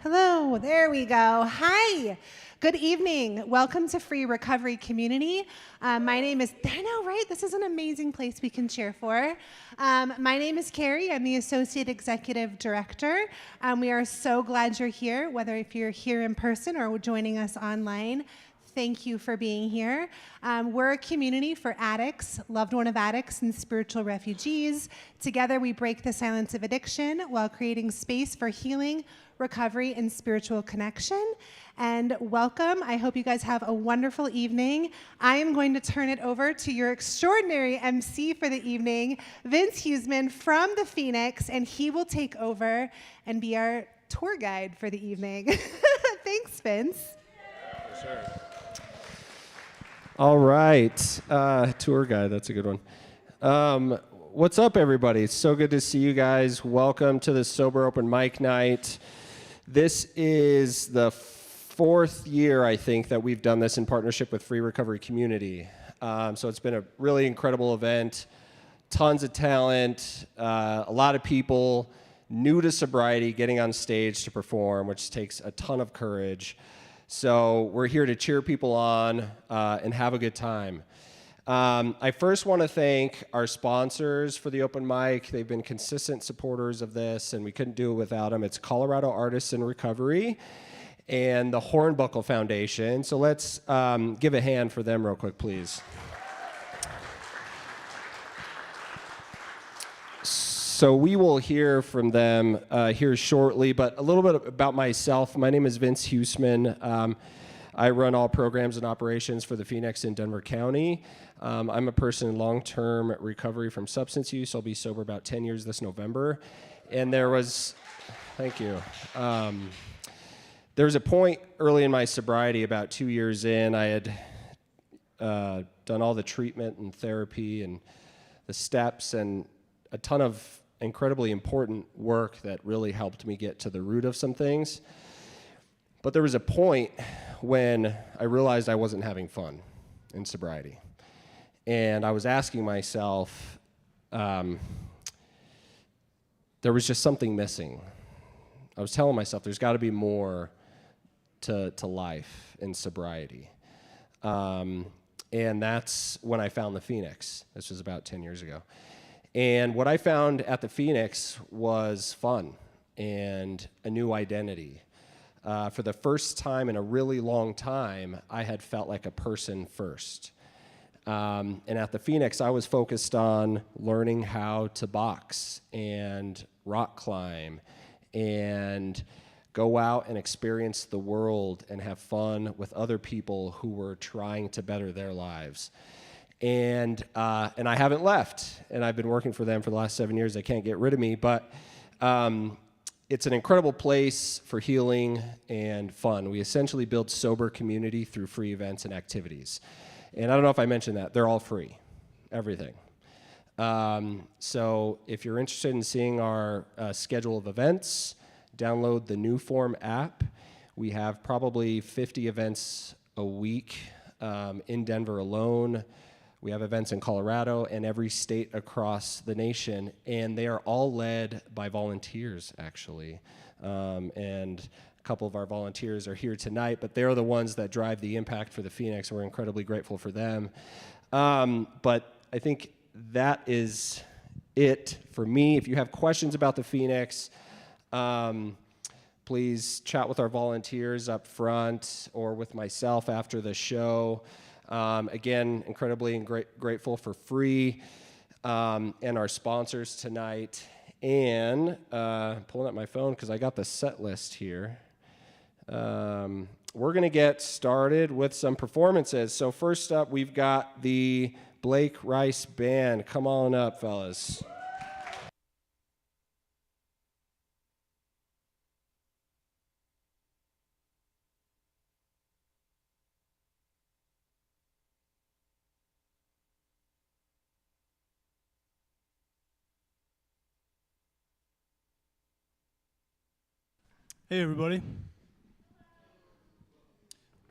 Hello, there we go. Hi, good evening. Welcome to Free Recovery Community. My name is, I know, right? This is an amazing place we can cheer for. My name is Carrie. I'm the Associate Executive Director. We are so glad you're here, whether if you're here in person or joining us online. Thank you for being here. We're a community for addicts, loved one of addicts, and spiritual refugees. Together, we break the silence of addiction while creating space for healing, recovery, and spiritual connection. And welcome. I hope you guys have a wonderful evening. I am going to turn it over to your extraordinary MC for the evening, Vince Huseman from the Phoenix, and he will take over and be our tour guide for the evening. Thanks, Vince. For sure. All right, tour guide, that's a good one. What's up, everybody? It's so good to see you guys. Welcome to the Sober Open Mic Night. This is the fourth year, I think, that we've done this in partnership with Free Recovery Community. So it's been a really incredible event, tons of talent, a lot of people new to sobriety getting on stage to perform, which takes a ton of courage. So we're here to cheer people on and have a good time. I first want to thank our sponsors for the open mic. They've been consistent supporters of this, and we couldn't do it without them. It's Colorado Artists in Recovery and the Hornbuckle Foundation. So let's give a hand for them real quick, please. So we will hear from them here shortly, but a little bit about myself. My name is Vince Huseman. I run all programs and operations for the Phoenix and Denver County. I'm a person in long-term recovery from substance use. I'll be sober about 10 years this November. And there was, thank you. There was a point early in my sobriety, about 2 years in, I had done all the treatment and therapy and the steps and a ton of incredibly important work that really helped me get to the root of some things. But there was a point when I realized I wasn't having fun in sobriety. And I was asking myself, there was just something missing. I was telling myself there's got to be more to life in sobriety. And that's when I found the Phoenix. This was about 10 years ago. And what I found at the Phoenix was fun and a new identity. For the first time in a really long time, I had felt like a person first. And at the Phoenix, I was focused on learning how to box and rock climb and go out and experience the world and have fun with other people who were trying to better their lives. And I haven't left, and I've been working for them for the last 7 years. They can't get rid of me, but it's an incredible place for healing and fun. We essentially build sober community through free events and activities. And I don't know if I mentioned that. They're all free, everything. So if you're interested in seeing our schedule of events, download the Newform app. We have probably 50 events a week in Denver alone. We have events in Colorado and every state across the nation, and they are all led by volunteers, actually. And a couple of our volunteers are here tonight, but they're the ones that drive the impact for the Phoenix. We're incredibly grateful for them. But I think that is it for me. If you have questions about the Phoenix, please chat with our volunteers up front or with myself after the show. Again, incredibly grateful for Free and our sponsors tonight. And pulling up my phone because I got the set list here. We're going to get started with some performances. So first up, we've got the Blake Rice Band. Come on up, fellas. Hey everybody.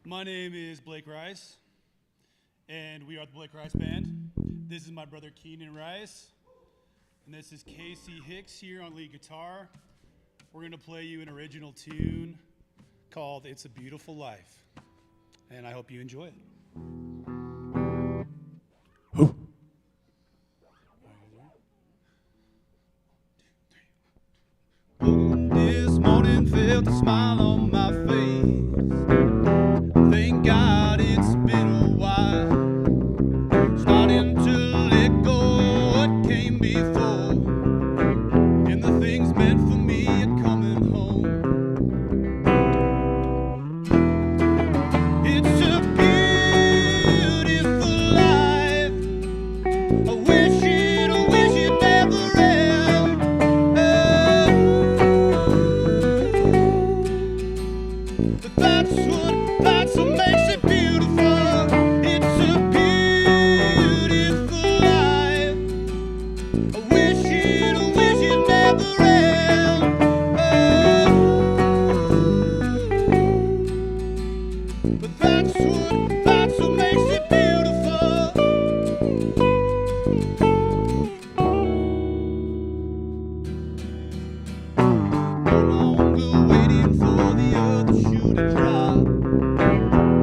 My name is Blake Rice, and we are the Blake Rice Band. This is my brother Keenan Rice, and this is Casey Hicks here on lead guitar. we're going to play you an original tune called It's a Beautiful Life. And I hope you enjoy it. This morning felt a smile on my face. Thank God it's been a while. Starting to let go what came before. And the things meant for me are coming home. It's a beautiful life. I wish it never end. But that's what makes it beautiful. It's a beautiful life. I wish it never end. But that's what makes it beautiful. No longer waiting for the other shoe to drop.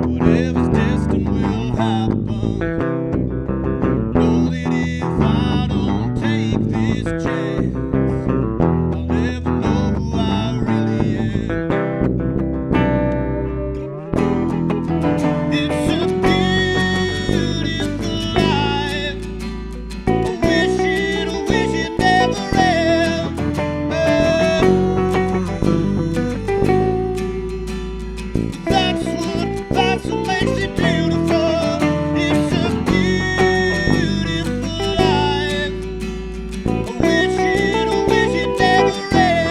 Whatever's destined will happen. Know that if I don't take this chance, I'll never know who I really am. It's a beautiful life. I wish it never end. That's what makes it beautiful. It's a beautiful life. I wish it never end.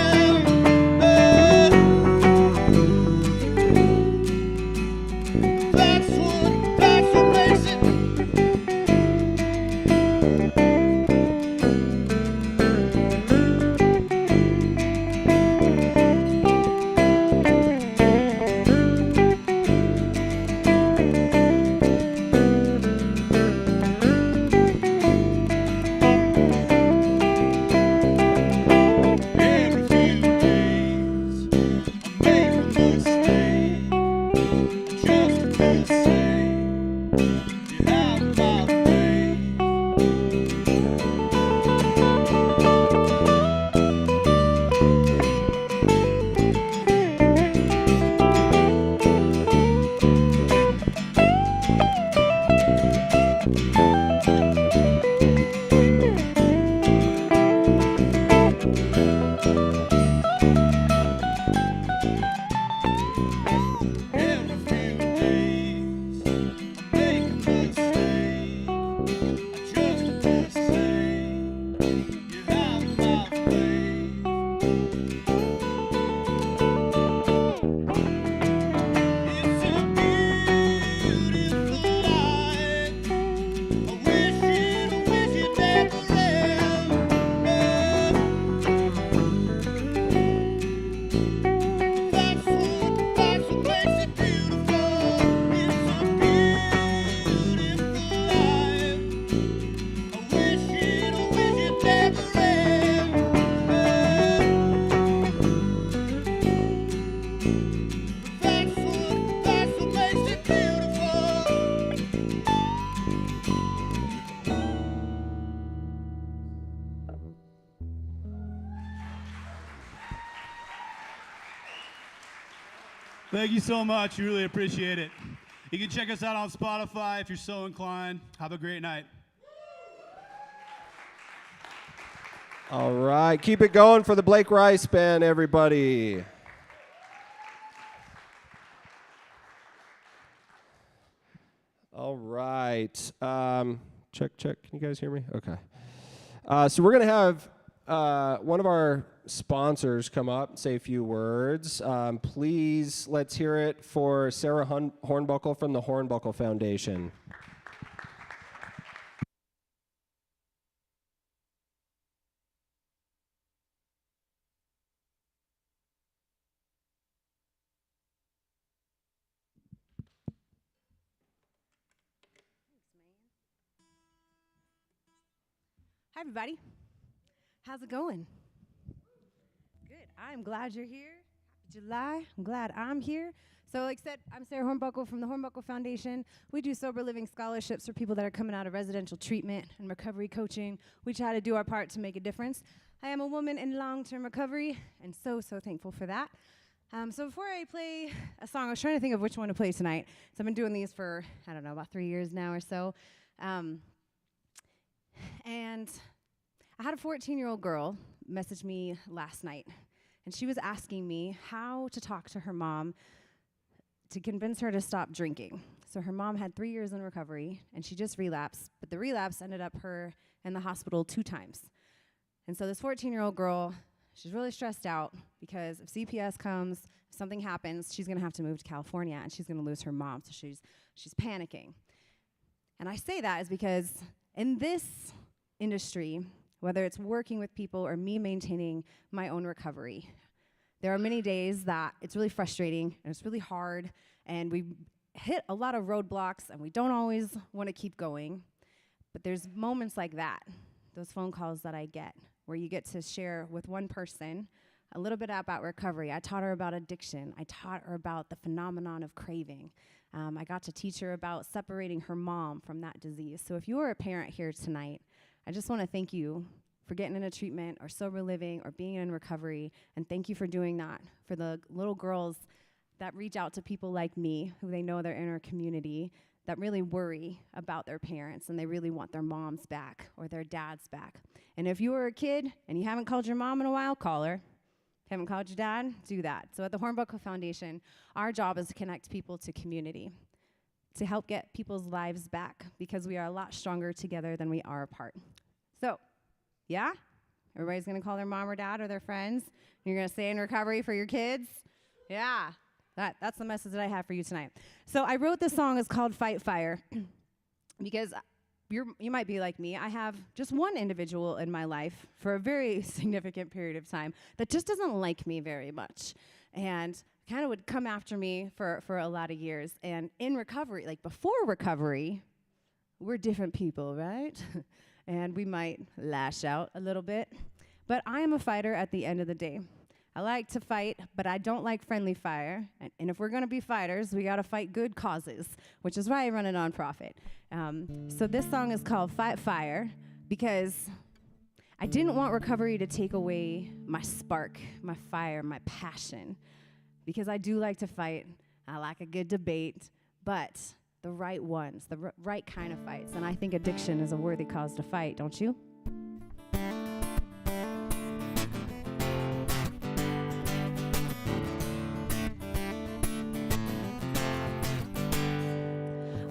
That's what makes it. Every few days, I make a mistake. Just to say, you have my faith. Every few days, I make a mistake. Just to say, you have my faith. It's a beautiful life. I wish it never end. That's what makes it beautiful. It's a beautiful life. I wish it never end. That's what makes it beautiful. Thank you so much. We really appreciate it. You can check us out on Spotify if you're so inclined. Have a great night. All right, keep it going for the Blake Rice Band, everybody. All right. Check. Can you guys hear me? Okay. So we're going to have one of our sponsors come up and say a few words. Please, let's hear it for Sarah Hornbuckle from the Hornbuckle Foundation. Hi, everybody. How's it going? Good. I'm glad you're here. Happy July. I'm glad I'm here. So like I said, I'm Sarah Hornbuckle from the Hornbuckle Foundation. We do sober living scholarships for people that are coming out of residential treatment and recovery coaching. We try to do our part to make a difference. I am a woman in long-term recovery and so thankful for that. So before I play a song, I was trying to think of which one to play tonight. So I've been doing these for, I don't know, about 3 years now or so. And I had a 14-year-old girl message me last night, and she was asking me how to talk to her mom to convince her to stop drinking. So her mom had 3 years in recovery, and she just relapsed, but the relapse ended up her in the hospital 2 times. And so this 14-year-old girl, she's really stressed out because if CPS comes, if something happens, she's gonna have to move to California, and she's gonna lose her mom, so she's panicking. And I say that is because in this industry, whether it's working with people or me maintaining my own recovery, there are many days that it's really frustrating and it's really hard and we hit a lot of roadblocks and we don't always want to keep going. But there's moments like that, those phone calls that I get, where you get to share with one person a little bit about recovery. I taught her about addiction. I taught her about the phenomenon of craving. I got to teach her about separating her mom from that disease. So if you are a parent here tonight, I just want to thank you for getting into treatment or sober living or being in recovery, and thank you for doing that for the little girls that reach out to people like me, who they know they're in our community, that really worry about their parents and they really want their moms back or their dads back. And if you were a kid and you haven't called your mom in a while, call her. Haven't called your dad? Do that. So at the Hornbuckle Foundation, our job is to connect people to community, to help get people's lives back, because we are a lot stronger together than we are apart. So, yeah? Everybody's gonna call their mom or dad or their friends. You're gonna stay in recovery for your kids? Yeah, that's the message that I have for you tonight. So I wrote this song, it's called Fight Fire, because you might be like me. I have just one individual in my life for a very significant period of time that just doesn't like me very much, and kind of would come after me for a lot of years. And in recovery, like before recovery, we're different people, right? And we might lash out a little bit. But I am a fighter at the end of the day. I like to fight, but I don't like friendly fire. And if we're gonna be fighters, we gotta fight good causes, which is why I run a nonprofit. So this song is called Fight Fire, because I didn't want recovery to take away my spark, my fire, my passion. Because I do like to fight, I like a good debate, but the right ones, the right kind of fights. And I think addiction is a worthy cause to fight, don't you?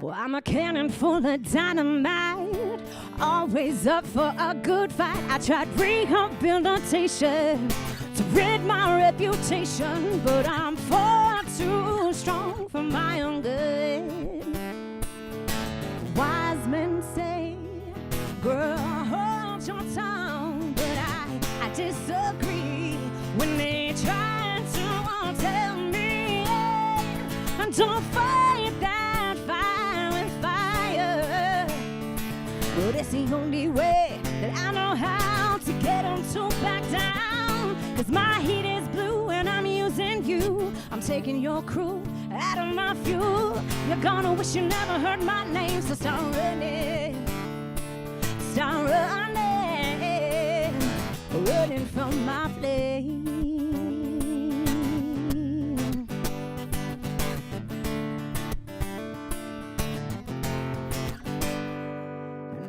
Well, I'm a cannon full of dynamite, always up for a good fight. I tried rehabilitation to rid my reputation, but I'm far too strong for my own good. Wise men say, girl, hold your tongue, but I disagree when they try to tell me, don't fight that fire with fire. But it's the only way that I know how to get them to back down. 'Cause my heat is blue and I'm using you. I'm taking your crew out of my fuel. You're gonna wish you never heard my name, so start running. Start running, running from my flame.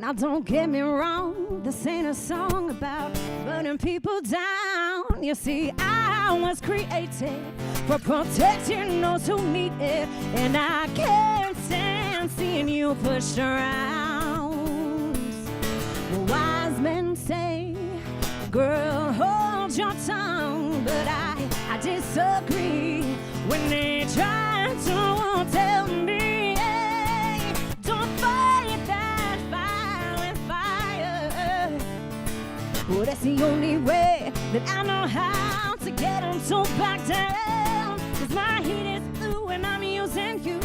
Now don't get me wrong, this ain't a song about burning people down. You see, I was created for protecting those who need it, and I can't stand seeing you pushed around. Wise men say, girl, hold your tongue, but I disagree when they try to tell me, hey, don't fight that fire with fire. Well, that's the only way that I know how to get them to back down. 'Cause my heat is blue and I'm using you.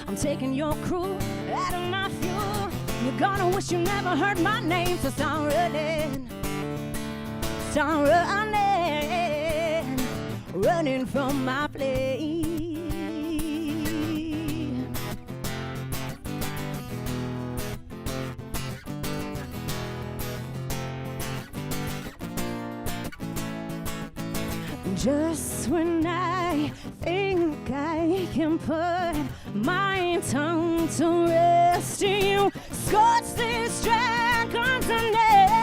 I'm taking your crew out of my fuel. You're gonna wish you never heard my name, so start running. Start running, running from my flame. Just when I think I can put my tongue to rest, you scorch this dragon's nest.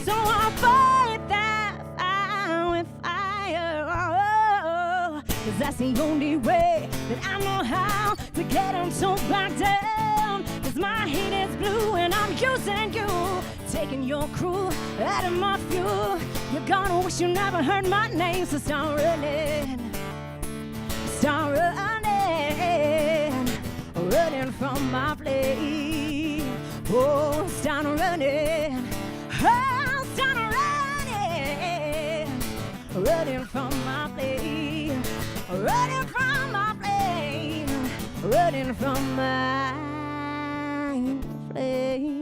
So I fight that fire with fire, 'cause that's the only way that I know how to get them so back down. 'Cause my heat is blue and I'm using you, taking your crew out of my fuel. You're gonna wish you never heard my name, so start running. Start running, running from my flame. Oh, start running. Oh, start running, running from my flame. Running from my flame. Running from my flame.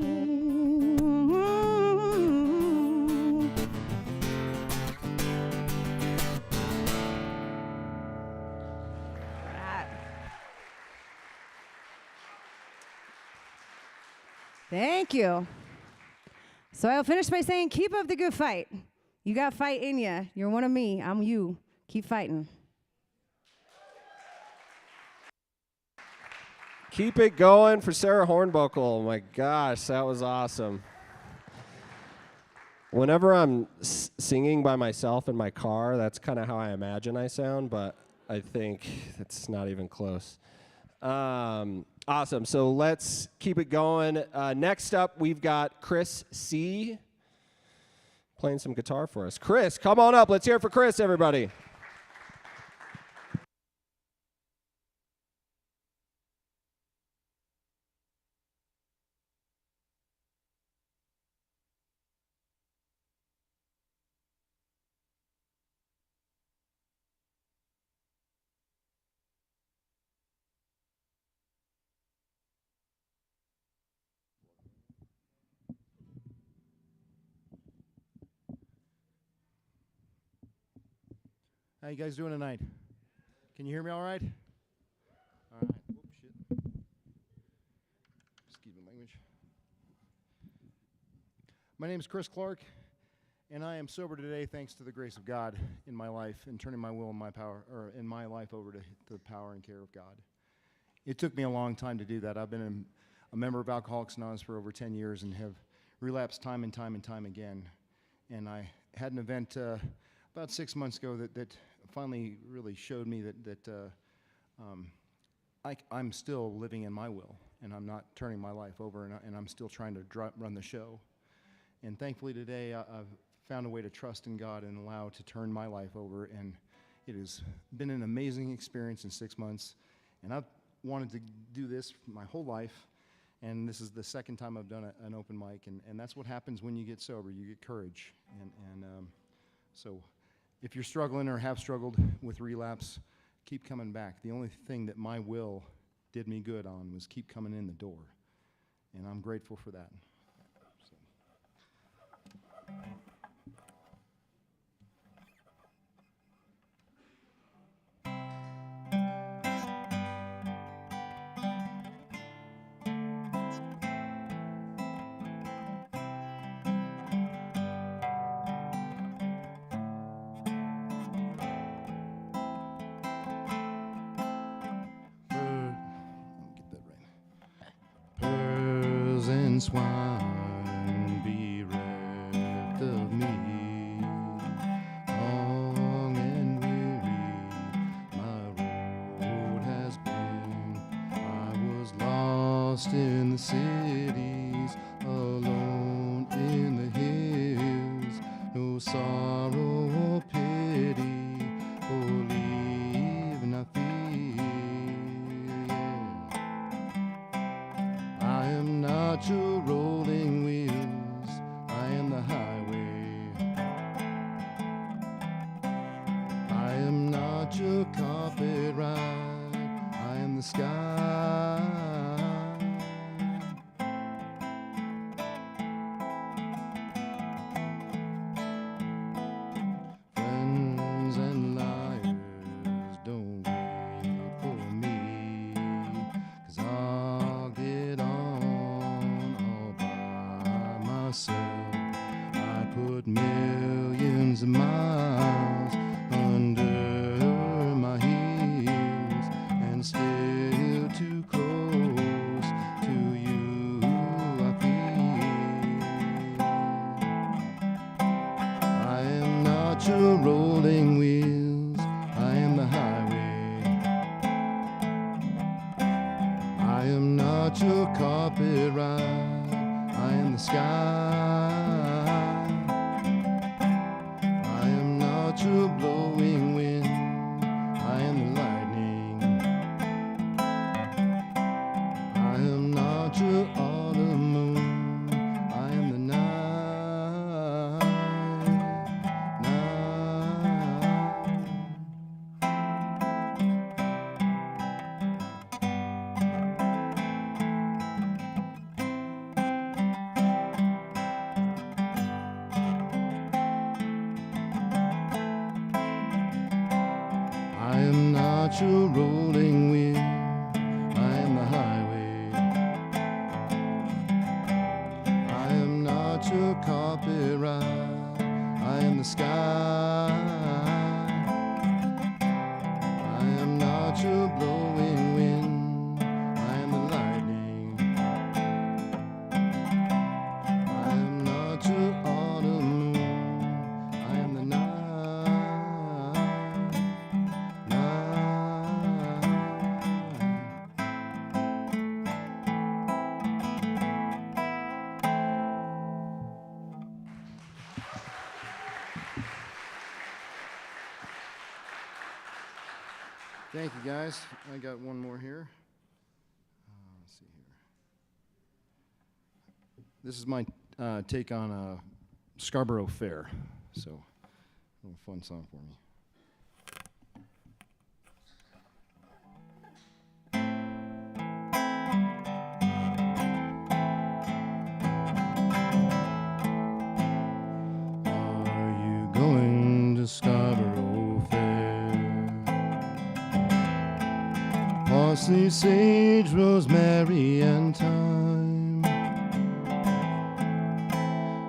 Thank you. So I'll finish by saying, keep up the good fight. You got fight in you. You're one of me. I'm you. Keep fighting. Keep it going for Sarah Hornbuckle. Oh my gosh, that was awesome. Whenever I'm singing by myself in my car, that's kind of how I imagine I sound, but I think it's not even close. Awesome. So let's keep it going. Next up, we've got Chris C. playing some guitar for us. Chris, come on up. Let's hear it for Chris, everybody. How you guys doing tonight? Can you hear me all right? All right. Whoop, shit. Excuse my language. My name is Chris Clark, and I am sober today thanks to the grace of God in my life and turning my will and my power, or in my life, over to the power and care of God. It took me a long time to do that. I've been a member of Alcoholics Anonymous for over 10 years and have relapsed time and time and time again. And I had an event about 6 months ago that finally really showed me that I'm still living in my will, and I'm not turning my life over, and I'm still trying to run the show. And thankfully today I've found a way to trust in God and allow to turn my life over, and it has been an amazing experience in 6 months. And I've wanted to do this my whole life, and this is the second time I've done an open mic, and that's what happens when you get sober. You get courage, and so if you're struggling or have struggled with relapse, keep coming back. The only thing that my will did me good on was keep coming in the door, and I'm grateful for that. And swine bereft of me, long and weary my road has been. I was lost in the cities, alone in the hills, no sorrow or pity, believe not fear. I am not your rolling wheels, I am the highway. I am not your carpet ride, I am the sky. myself. I put millions of miles under my heels, and still too close to you I feel. I am not your rolling wheels, I am the highway. I am not your carpet ride, I am the sky. I am not your blowing wind, I am the lightning. I am not your autumn moon, I am the night. I am not your rolling wheel, I am the highway. I am not your carpet ride, I am the sky. I am not your blowing wind, I am the lightning. I am not your autumn moon, I am the night. Thank you, guys. I got one more here. Let's see here. This is my take on Scarborough Fair. So, a little fun song for me. Are you going to Scarborough Fair? Parsley, sage, rosemary, and thyme.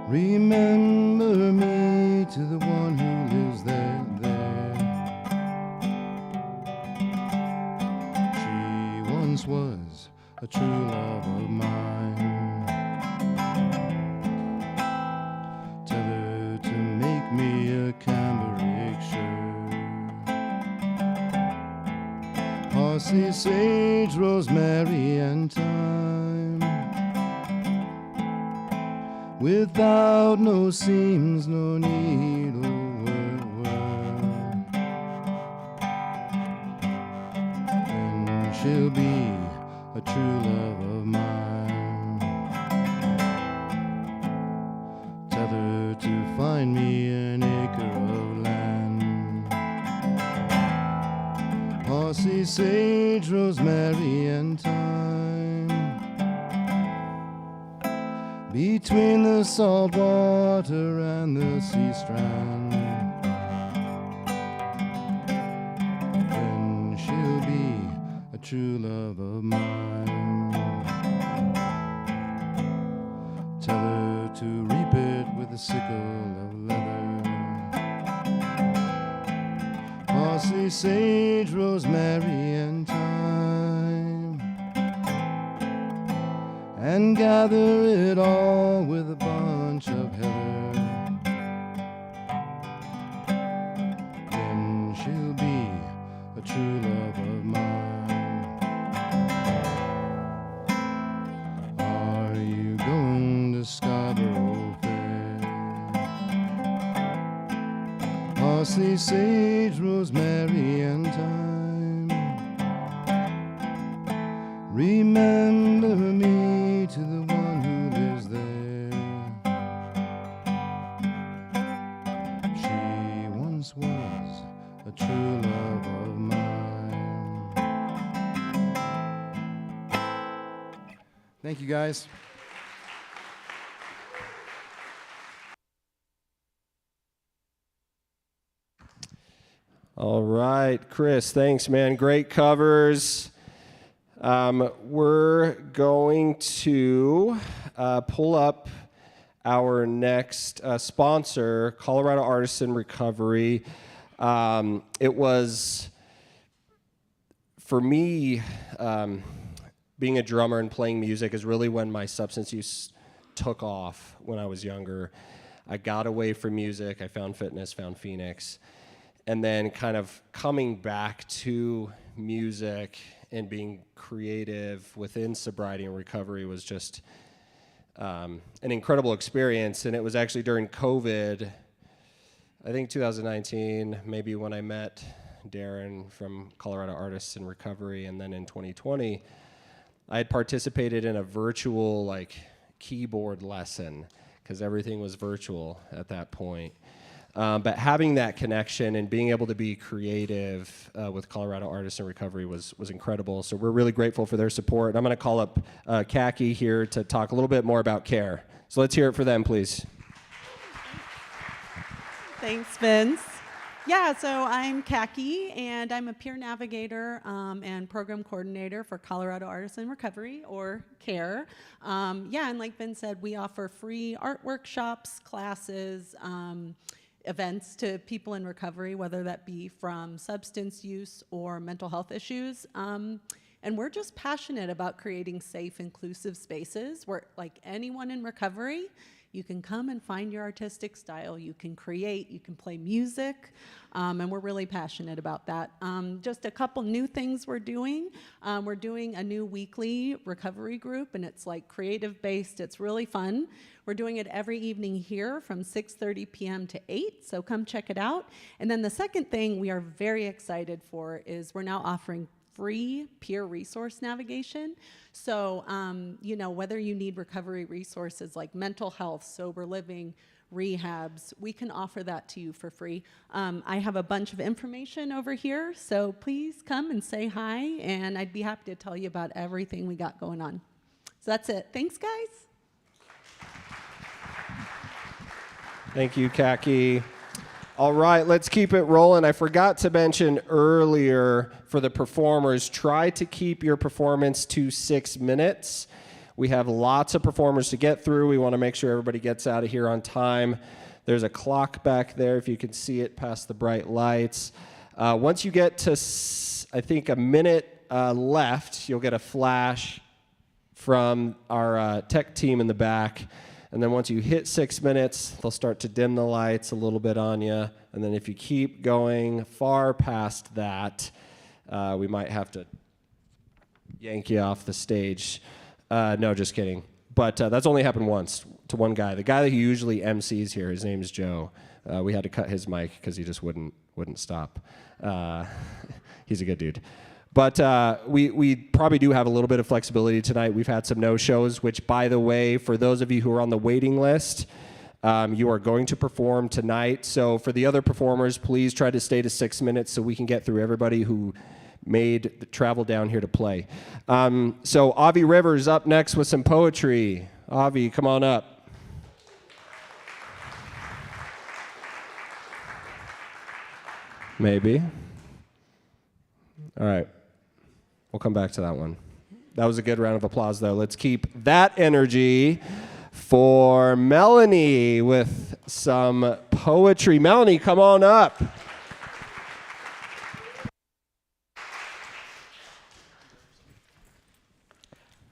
Remember me to the one who lives there. She once was a true love of mine. Tell her to make me a cambric shirt. Parsley, sage, rosemary, and thyme. Without no seams, no needlework. Then she'll be a true love of mine. Tell her to find me an acre of land. Parsley, sage, rosemary, and thyme. Between the salt water and the sea strand. Then she'll be a true love of mine. Tell her to reap it with a sickle of leather. Parsley, sage, rosemary, and thyme. And gather it all with a bunch of heather. Then she'll be a true love of mine. Are you going to Scarborough Fair? Parsley, sage, rosemary, and thyme. Remember me to the one who lives there. She once was a true love of mine. Thank you, guys. All right, Chris, thanks, man. Great covers. We're going to pull up our next sponsor, Colorado Artists in Recovery. It was, for me, being a drummer and playing music is really when my substance use took off when I was younger. I got away from music, I found fitness, found Phoenix, and then kind of coming back to music and being creative within sobriety and recovery was just an incredible experience. And it was actually during COVID, I think 2019, maybe when I met Darren from Colorado Artists in Recovery, and then in 2020, I had participated in a virtual keyboard lesson because everything was virtual at that point. But having that connection and being able to be creative with Colorado Artists in Recovery was incredible. So we're really grateful for their support. And I'm going to call up Khaki here to talk a little bit more about CARE. So let's hear it for them, please. Thanks, Vince. Yeah, so I'm Khaki, and I'm a peer navigator and program coordinator for Colorado Artists in Recovery, or CARE. And like Vince said, we offer free art workshops, classes, events to people in recovery, whether that be from substance use or mental health issues. And we're just passionate about creating safe, inclusive spaces where, like anyone in recovery, you can come and find your artistic style. You can create, you can play music, and we're really passionate about that. Just a couple new things we're doing. We're doing a new weekly recovery group, and it's like creative-based. It's really fun. We're doing it every evening here from 6:30 p.m. to 8, so come check it out. And then the second thing we are very excited for is we're now offering free peer resource navigation. So, whether you need recovery resources like mental health, sober living, rehabs, we can offer that to you for free. I have a bunch of information over here, so please come and say hi, and I'd be happy to tell you about everything we got going on. So that's it. Thanks, guys. Thank you, Khaki. All right, let's keep it rolling. I forgot to mention earlier for the performers, try to keep your performance to 6 minutes. We have lots of performers to get through. We want to make sure everybody gets out of here on time. There's a clock back there if you can see it past the bright lights. Once you get to, I think, a minute left, you'll get a flash from our tech team in the back. And then once you hit 6 minutes, they'll start to dim the lights a little bit on you. And then if you keep going far past that, we might have to yank you off the stage. No, just kidding. But that's only happened once to one guy. The guy that usually MCs here, his name is Joe. We had to cut his mic because he just wouldn't stop. He's a good dude. But we probably do have a little bit of flexibility tonight. We've had some no-shows, which, by the way, for those of you who are on the waiting list, you are going to perform tonight. So for the other performers, please try to stay to 6 minutes so we can get through everybody who made the travel down here to play. So Avi Rivers up next with some poetry. Avi, come on up. Maybe. All right. We'll come back to that one. That was a good round of applause, though. Let's keep that energy for Melanie with some poetry. Melanie, come on up.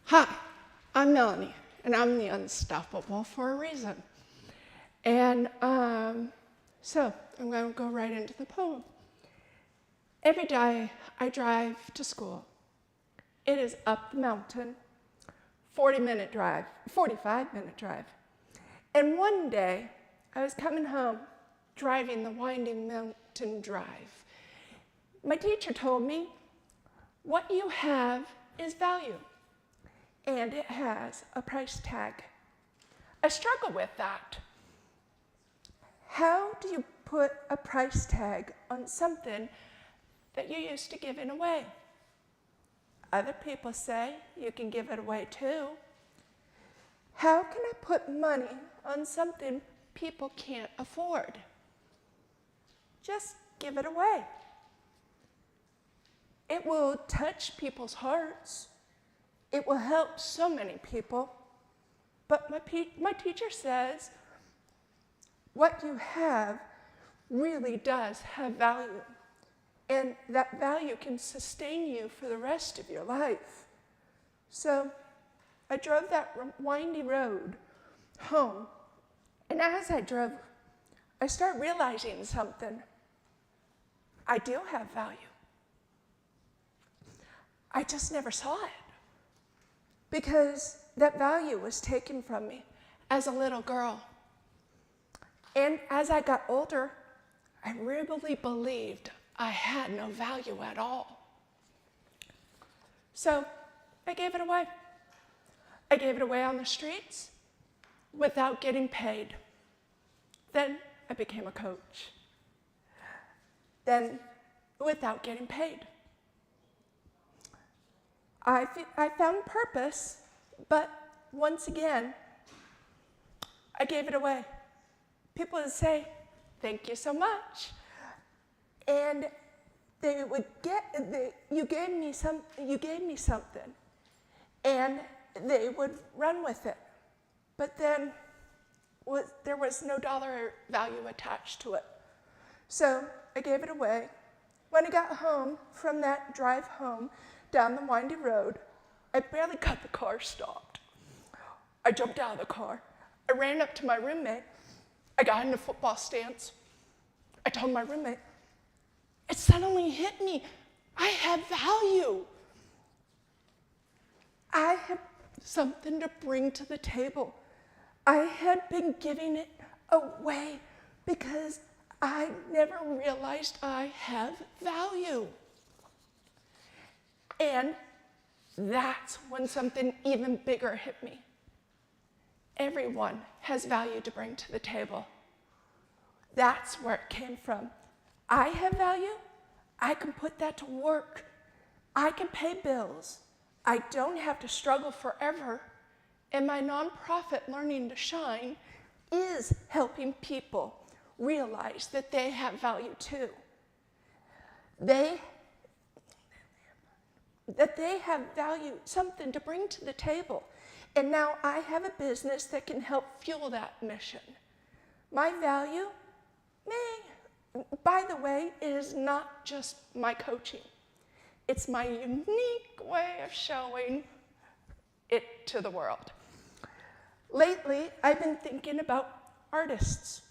Hi, I'm Melanie, and I'm the unstoppable for a reason. And so I'm going to go right into the poem. Every day I drive to school. It is up the mountain, 45-minute drive. And one day I was coming home, driving the winding mountain drive. My teacher told me, what you have is value, and it has a price tag. I struggle with that. How do you put a price tag on something that you're used to giving away? Other people say you can give it away too. How can I put money on something people can't afford? Just give it away. It will touch people's hearts. It will help so many people. But my teacher says, what you have really does have value. And that value can sustain you for the rest of your life. So I drove that windy road home. And as I drove, I started realizing something. I do have value. I just never saw it. Because that value was taken from me as a little girl. And as I got older, I really believed I had no value at all. So I gave it away. I gave it away on the streets without getting paid. Then I became a coach. Then without getting paid. I found purpose, but once again, I gave it away. People would say, thank you so much. And they would you gave me something. And they would run with it. But then there was no dollar value attached to it. So I gave it away. When I got home from that drive home down the windy road, I barely got the car stopped. I jumped out of the car. I ran up to my roommate. I got in a football stance. I told my roommate, it suddenly hit me. I have value. I have something to bring to the table. I had been giving it away because I never realized I have value. And that's when something even bigger hit me. Everyone has value to bring to the table. That's where it came from. I have value. I can put that to work. I can pay bills. I don't have to struggle forever. And my nonprofit, Learning to Shine, is helping people realize that they have value too. That they have value, something to bring to the table. And now I have a business that can help fuel that mission. My value, by the way, is not just my coaching. It's my unique way of showing it to the world. Lately, I've been thinking about artists,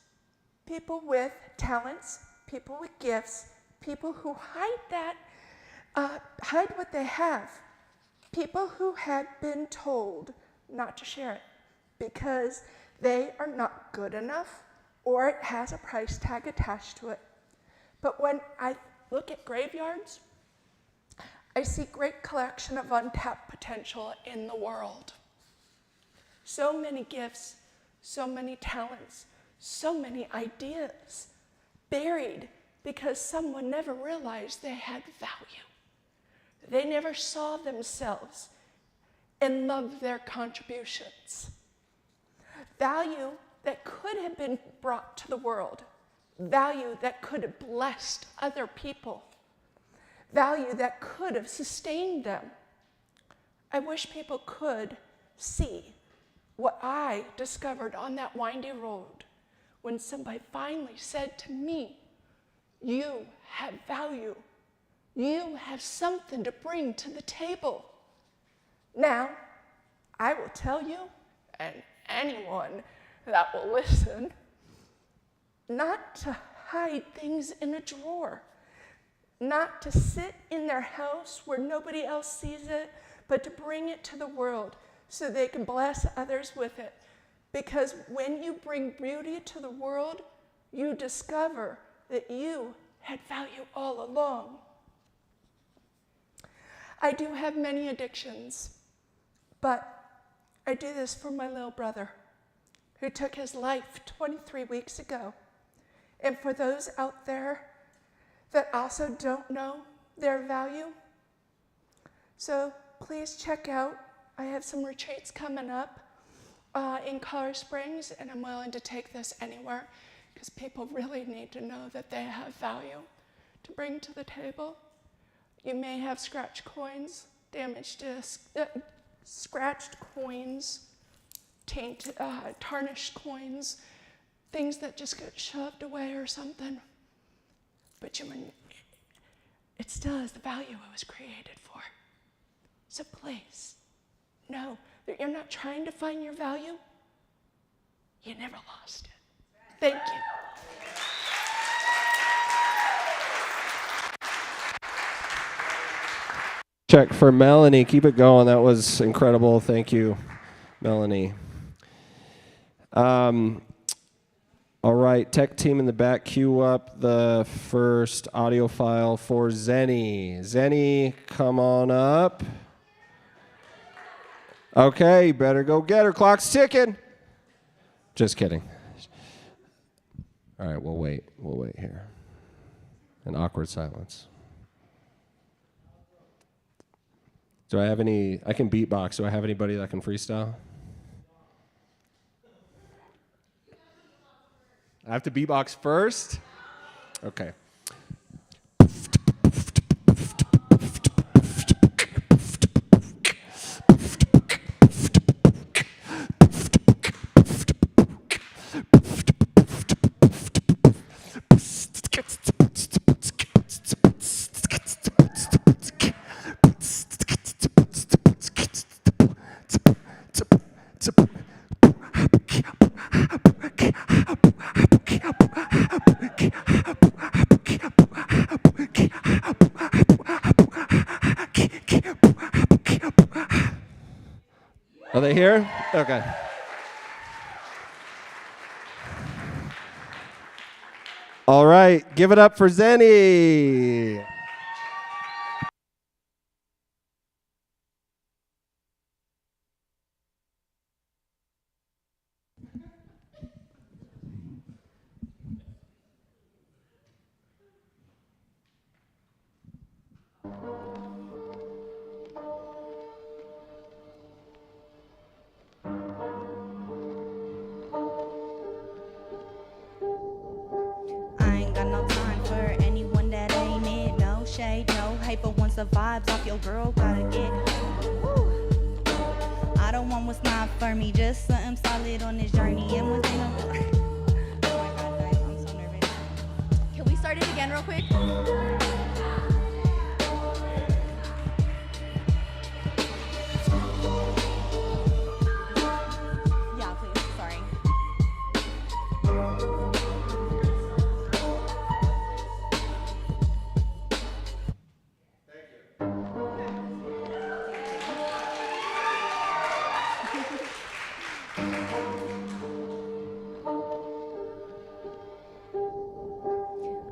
people with talents, people with gifts, people who hide what they have, people who had been told not to share it because they are not good enough or it has a price tag attached to it. But when I look at graveyards, I see great collection of untapped potential in the world. So many gifts, so many talents, so many ideas buried because someone never realized they had value. They never saw themselves and loved their contributions. Value that could have been brought to the world, value that could have blessed other people, value that could have sustained them. I wish people could see what I discovered on that windy road when somebody finally said to me, you have value. You have something to bring to the table. Now, I will tell you, and anyone that will listen, not to hide things in a drawer, not to sit in their house where nobody else sees it, but to bring it to the world so they can bless others with it. Because when you bring beauty to the world, you discover that you had value all along. I do have many addictions, but I do this for my little brother who took his life 23 weeks ago. And for those out there that also don't know their value, so please check out, I have some retreats coming up in Colorado Springs, and I'm willing to take this anywhere because people really need to know that they have value to bring to the table. You may have scratched coins, damaged discs, scratched coins, tarnished coins, things that just get shoved away or something. But it still has the value it was created for. So please, know that you're not trying to find your value. You never lost it. Thank you. Check for Melanie. Keep it going. That was incredible. Thank you, Melanie. All right, tech team in the back, cue up the first audio file for Zenny. Zenny, come on up. Okay, better go get her. Clock's ticking. Just kidding. All right, we'll wait. We'll wait here. An awkward silence. Do I have any? I can beatbox. Do I have anybody that can freestyle? I have to beatbox first? Okay. Are they here? Okay. All right, give it up for Zenny. I ain't got no time for anyone that ain't it. No shade, no hate, but once the vibes off your girl, gotta get. Woo. I don't want what's not for me, just something solid on this journey. And one thing I'm oh my God, guys, I'm so nervous. Can we start it again real quick? Yeah, please, sorry.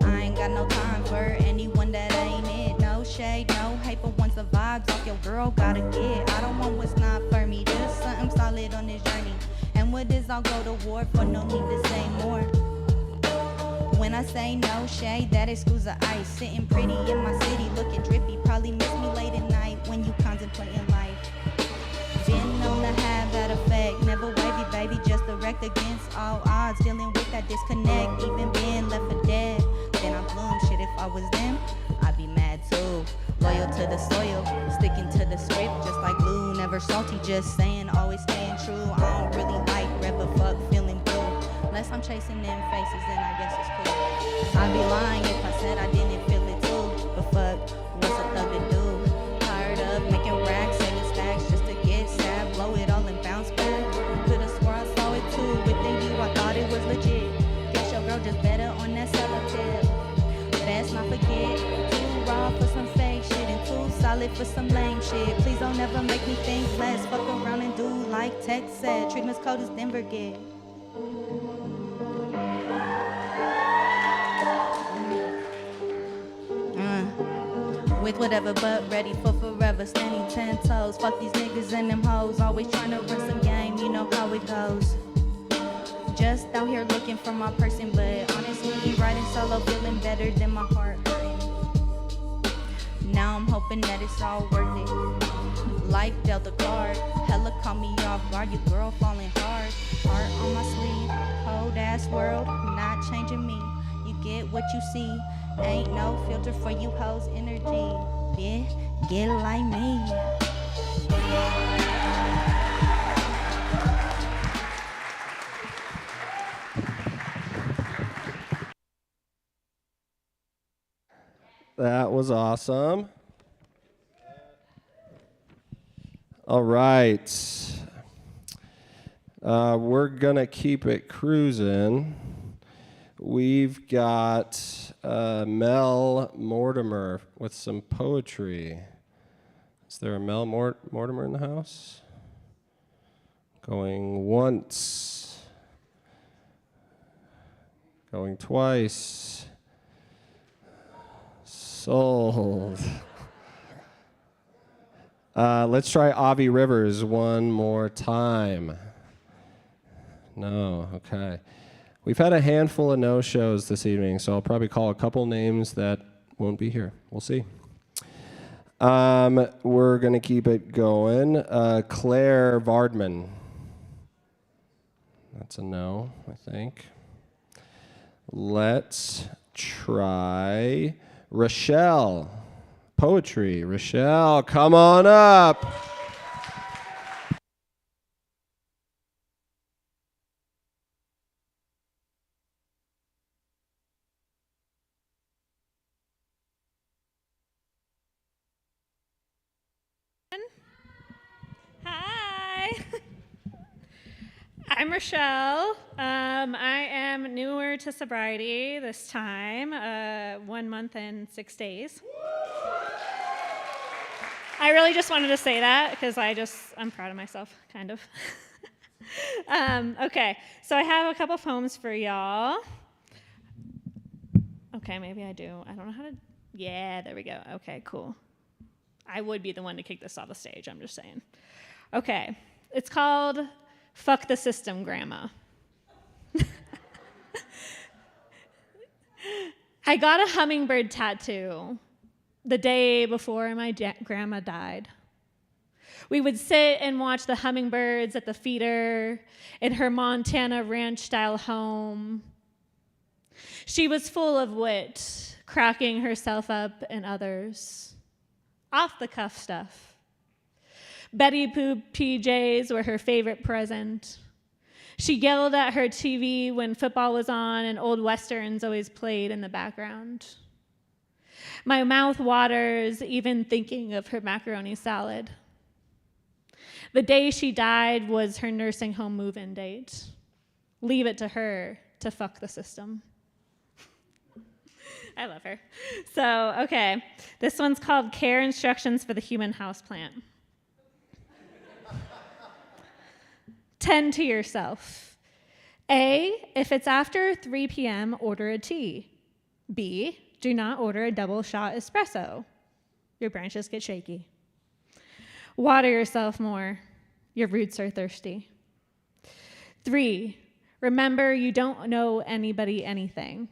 I ain't got no time for anyone that ain't it. No shade, no hate, but once the vibes off your girl, gotta get. I don't want what's not for me, just something solid on this journey. And what is I'll go to war for, no need to say more. When I say no shade, that excludes the ice. Sitting pretty in my city, looking drippy. Probably miss me late at night when you contemplating life. Been known to have that effect. Never wavy, baby, just direct against all odds. Dealing with that disconnect, even being left for dead. Then I bloom, shit, if I was them, I'd be mad too. Loyal to the soil, sticking to the script, just like glue. Never salty, just saying, always staying true. I don't really like red, but fuck feeling blue. Unless I'm chasing them faces, then I guess it's cool. I'd be lying if I said I didn't feel it too. But fuck, what's a thug to do? Tired of making racks, saving stacks just to get sad, blow it all and bounce back. Could've swore I saw it too. Within you, I thought it was legit. Guess your girl just better on that seller. Let's not forget, too raw for some fake shit and too solid for some lame shit. Please don't ever make me think less. Fuck around and do like Tech said. Treatment's cold as Denver get. With whatever but ready for forever, standing 10 toes. Fuck these niggas and them hoes, always trying to run some game, you know how it goes. Just out here looking for my person, but honestly, riding solo, feeling better than my heart hurting. Now I'm hoping that it's all worth it. Life dealt a card, hella caught me off guard. Your girl falling hard, heart on my sleeve. Cold ass world, not changing me. You get what you see. Ain't no filter for you hoes' energy. Yeah, get like me. That was awesome. All right. We're going to keep it cruising. We've got Mel Mortimer with some poetry. Is there a Mel Mortimer in the house? Going once. Going twice. Sold. Let's try Avi Rivers one more time. No, okay. We've had a handful of no-shows this evening, so I'll probably call a couple names that won't be here. We'll see. We're going to keep it going. Claire Vardman. That's a no, I think. Let's try Rochelle. Poetry. Rochelle, come on up. Hi, I'm Rochelle. I am newer to sobriety this time, 1 month and 6 days. I really just wanted to say that because I'm proud of myself, kind of. Okay, so I have a couple poems for y'all. Okay, maybe I do. I don't know how to, yeah, there we go. Okay, cool. I would be the one to kick this off the stage, I'm just saying. Okay, it's called Fuck the System, Grandma. I got a hummingbird tattoo the day before my grandma died. We would sit and watch the hummingbirds at the feeder in her Montana ranch-style home. She was full of wit, cracking herself up and others. Off-the-cuff stuff. Betty Boop PJs were her favorite present. She yelled at her TV when football was on and old westerns always played in the background. My mouth waters even thinking of her macaroni salad. The day she died was her nursing home move-in date. Leave it to her to fuck the system. I love her. So, okay, this one's called Care Instructions for the Human Houseplant. Tend to yourself. A, if it's after 3 p.m., order a tea. B, do not order a double shot espresso. Your branches get shaky. Water yourself more. Your roots are thirsty. 3, remember you don't know anybody anything.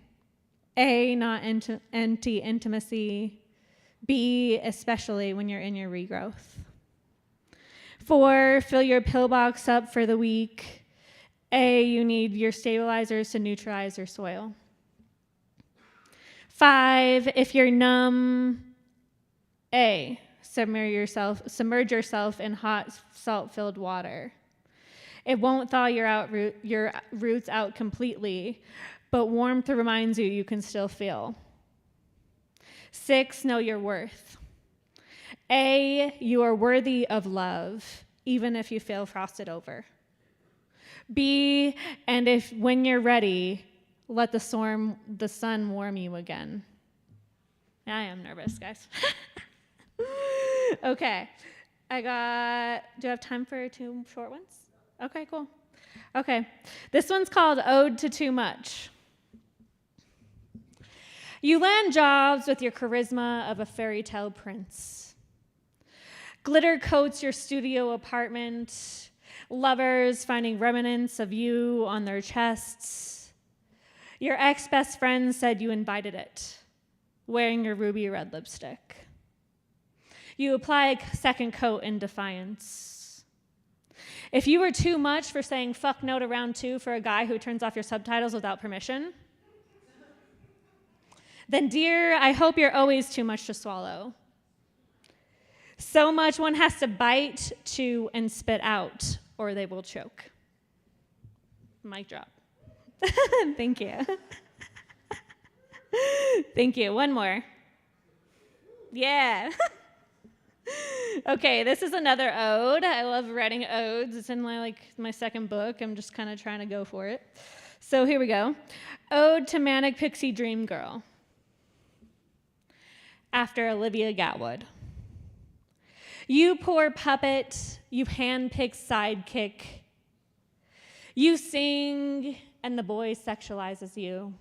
A, not anti-intimacy. B, especially when you're in your regrowth. 4, fill your pillbox up for the week. A, you need your stabilizers to neutralize your soil. 5, if you're numb, A, submerge yourself in hot, salt-filled water. It won't thaw your roots out completely, but warmth reminds you can still feel. 6, know your worth. A, you are worthy of love, even if you feel frosted over. B, and if when you're ready, let the sun warm you again. I am nervous, guys. Okay, do I have time for 2 short ones? Okay, cool. Okay, this one's called Ode to Too Much. You land jobs with your charisma of a fairy tale prince. Glitter coats your studio apartment, lovers finding remnants of you on their chests. Your ex-best friend said you invited it, wearing your ruby red lipstick. You apply a second coat in defiance. If you were too much for saying fuck no to round 2 for a guy who turns off your subtitles without permission, then dear, I hope you're always too much to swallow. So much one has to bite, chew, and spit out, or they will choke. Mic drop. Thank you. Thank you. One more. Yeah. Okay, this is another ode. I love writing odes. It's in my second book. I'm just kind of trying to go for it. So here we go. Ode to Manic Pixie Dream Girl. After Olivia Gatwood. You poor puppet, you hand-picked sidekick. You sing, and the boy sexualizes you.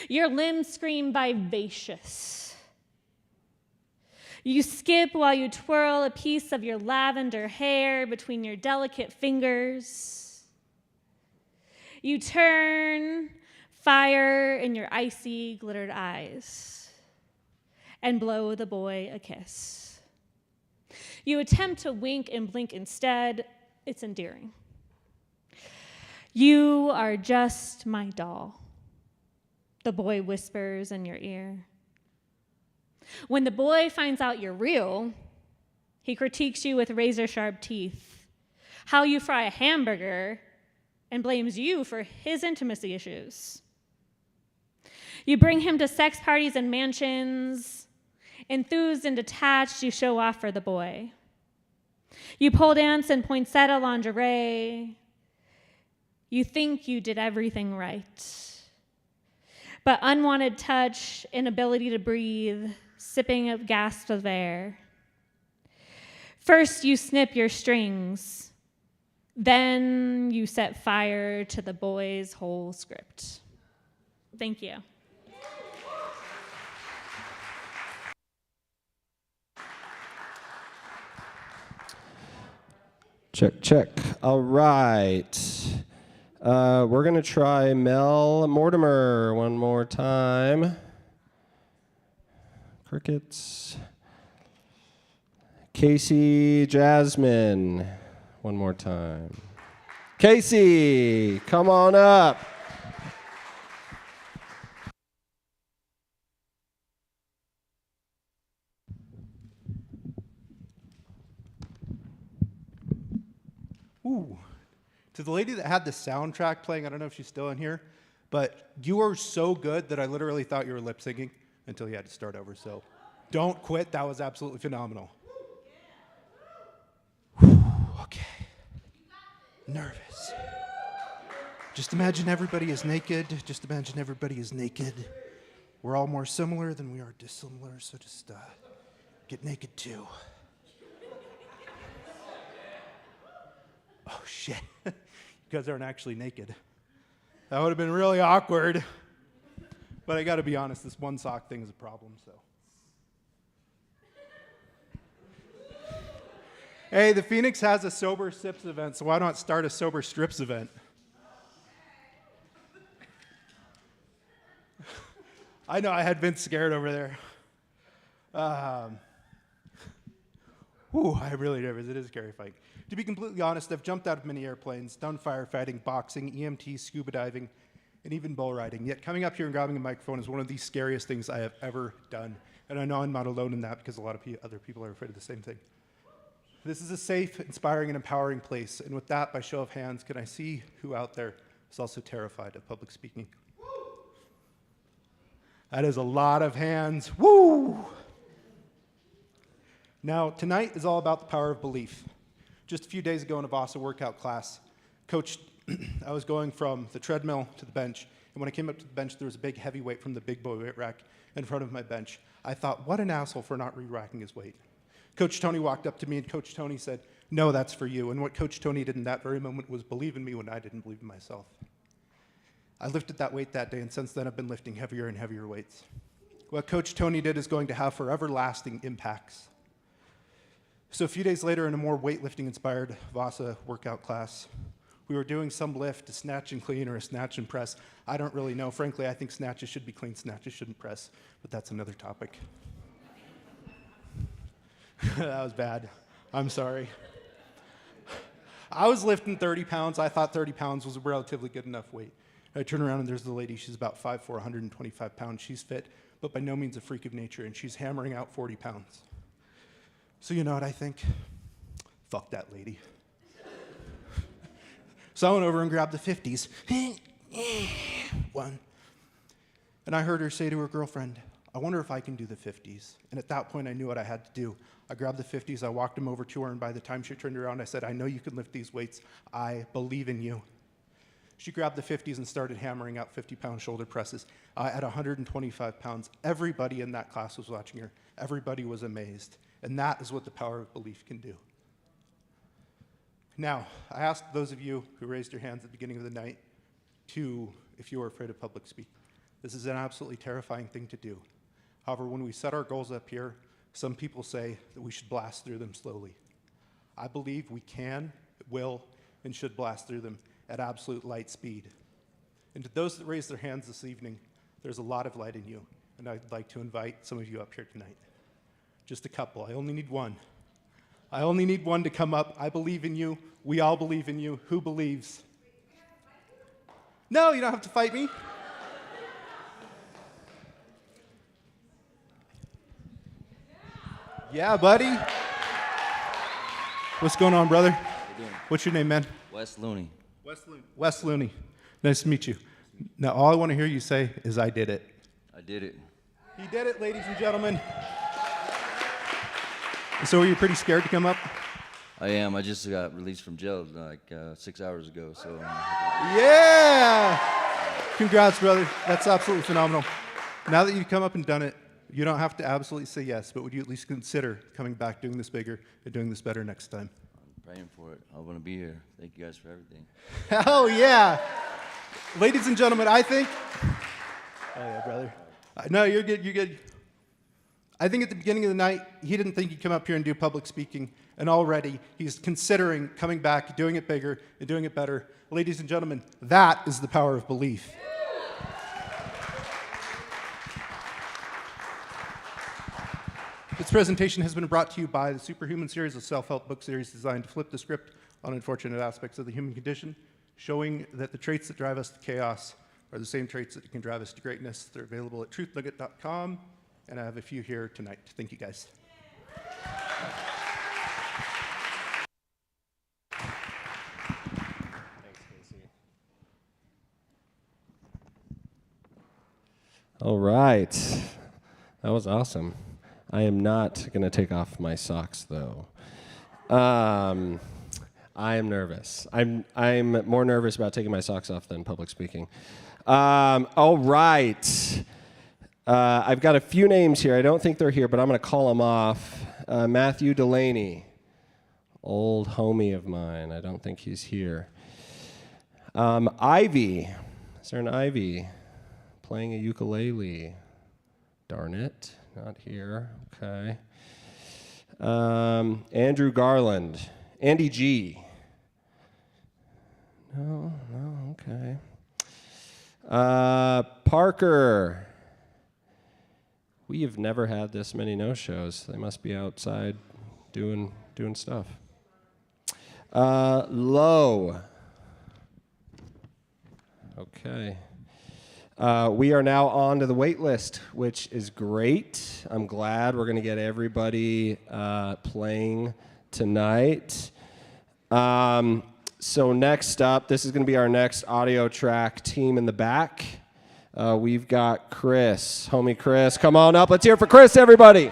Your limbs scream vivacious. You skip while you twirl a piece of your lavender hair between your delicate fingers. You turn, fire in your icy, glittered eyes, and blow the boy a kiss. You attempt to wink and blink instead. It's endearing. You are just my doll, the boy whispers in your ear. When the boy finds out you're real, he critiques you with razor-sharp teeth, how you fry a hamburger, and blames you for his intimacy issues. You bring him to sex parties and mansions. Enthused and detached, you show off for the boy. You pole dance in poinsettia lingerie. You think you did everything right. But unwanted touch, inability to breathe, sipping of gasps of air. First, you snip your strings. Then you set fire to the boy's whole script. Thank you. Check, check. All right. We're going to try Mel Mortimer one more time. Crickets. Casey Jasmine one more time. Casey, come on up. Ooh. To the lady that had the soundtrack playing, I don't know if she's still in here, but you are so good that I literally thought you were lip syncing until you had to start over. So don't quit. That was absolutely phenomenal. Whew, okay. Nervous. Just imagine everybody is naked. Just imagine everybody is naked. We're all more similar than we are dissimilar, so just get naked too. Oh, shit. You guys aren't actually naked. That would have been really awkward. But I got to be honest, this one sock thing is a problem, so. Hey, the Phoenix has a Sober Sips event, so why not start a Sober Strips event? I know, I had Vince scared over there. I really nervous. It is terrifying. To be completely honest, I've jumped out of many airplanes, done firefighting, boxing, EMT, scuba diving, and even bull riding. Yet coming up here and grabbing a microphone is one of the scariest things I have ever done. And I know I'm not alone in that because a lot of other people are afraid of the same thing. This is a safe, inspiring, and empowering place. And with that, by show of hands, can I see who out there is also terrified of public speaking? That is a lot of hands. Woo! Now, tonight is all about the power of belief. Just a few days ago in a Vasa workout class, I was going from the treadmill to the bench, and when I came up to the bench, there was a big heavy weight from the big boy weight rack in front of my bench. I thought, what an asshole for not re-racking his weight. Coach Tony walked up to me, and Coach Tony said, no, that's for you. And what Coach Tony did in that very moment was believe in me when I didn't believe in myself. I lifted that weight that day, and since then I've been lifting heavier and heavier weights. What Coach Tony did is going to have forever lasting impacts. So a few days later in a more weightlifting-inspired Vasa workout class, we were doing some lift, a snatch and clean or a snatch and press. I don't really know. Frankly, I think snatches should be clean, snatches shouldn't press, but that's another topic. That was bad. I'm sorry. I was lifting 30 pounds. I thought 30 pounds was a relatively good enough weight. I turn around and there's the lady. She's about 5'4", 125 pounds. She's fit, but by no means a freak of nature, and she's hammering out 40 pounds. So you know what I think? Fuck that lady. So I went over and grabbed the 50s. One. And I heard her say to her girlfriend, I wonder if I can do the 50s. And at that point, I knew what I had to do. I grabbed the 50s, I walked them over to her, and by the time she turned around, I said, I know you can lift these weights. I believe in you. She grabbed the 50s and started hammering out 50-pound shoulder presses at 125 pounds. Everybody in that class was watching her. Everybody was amazed. And that is what the power of belief can do. Now, I asked those of you who raised your hands at the beginning of the night to, if you were afraid of public speaking. This is an absolutely terrifying thing to do. However, when we set our goals up here, some people say that we should blast through them slowly. I believe we can, will, and should blast through them at absolute light speed. And to those that raised their hands this evening, there's a lot of light in you, and I'd like to invite some of you up here tonight. Just a couple. I only need one. I only need one to come up. I believe in you. We all believe in you. Who believes? No, you don't have to fight me. Yeah, buddy. What's going on, brother? How you doing? What's your name, man? Wes Looney. Wes Looney. Nice to meet you. Now, all I want to hear you say is, I did it. I did it. He did it, ladies and gentlemen. So, were you pretty scared to come up? I am. I just got released from jail like 6 hours ago. So. Yeah! Congrats, brother. That's absolutely phenomenal. Now that you've come up and done it, you don't have to absolutely say yes, but would you at least consider coming back, doing this bigger, and doing this better next time? I'm praying for it. I want to be here. Thank you guys for everything. Hell yeah! Ladies and gentlemen, I think... Oh yeah, brother. No, you're good, you're good. I think at the beginning of the night, he didn't think he'd come up here and do public speaking, and already he's considering coming back, doing it bigger, and doing it better. Ladies and gentlemen, that is the power of belief. This presentation has been brought to you by the Superhuman series, a self-help book series designed to flip the script on unfortunate aspects of the human condition, showing that the traits that drive us to chaos are the same traits that can drive us to greatness. They're available at truthnugget.com, and I have a few here tonight. Thank you, guys. Thanks, Casey. All right. That was awesome. I am not going to take off my socks, though. I am nervous. I'm more nervous about taking my socks off than public speaking. All right. I've got a few names here. I don't think they're here, but I'm going to call them off. Matthew Delaney, old homie of mine. I don't think he's here. Ivy. Is there an Ivy playing a ukulele? Darn it. Not here. Okay. Andrew Garland. Andy G. No, okay. Parker. We have never had this many no-shows. They must be outside doing stuff. Low. Okay. We are now on to the wait list, which is great. I'm glad we're going to get everybody playing tonight. So next up, this is going to be our next audio track team in the back. We've got Chris, homie Chris. Come on up. Let's hear it for Chris, everybody.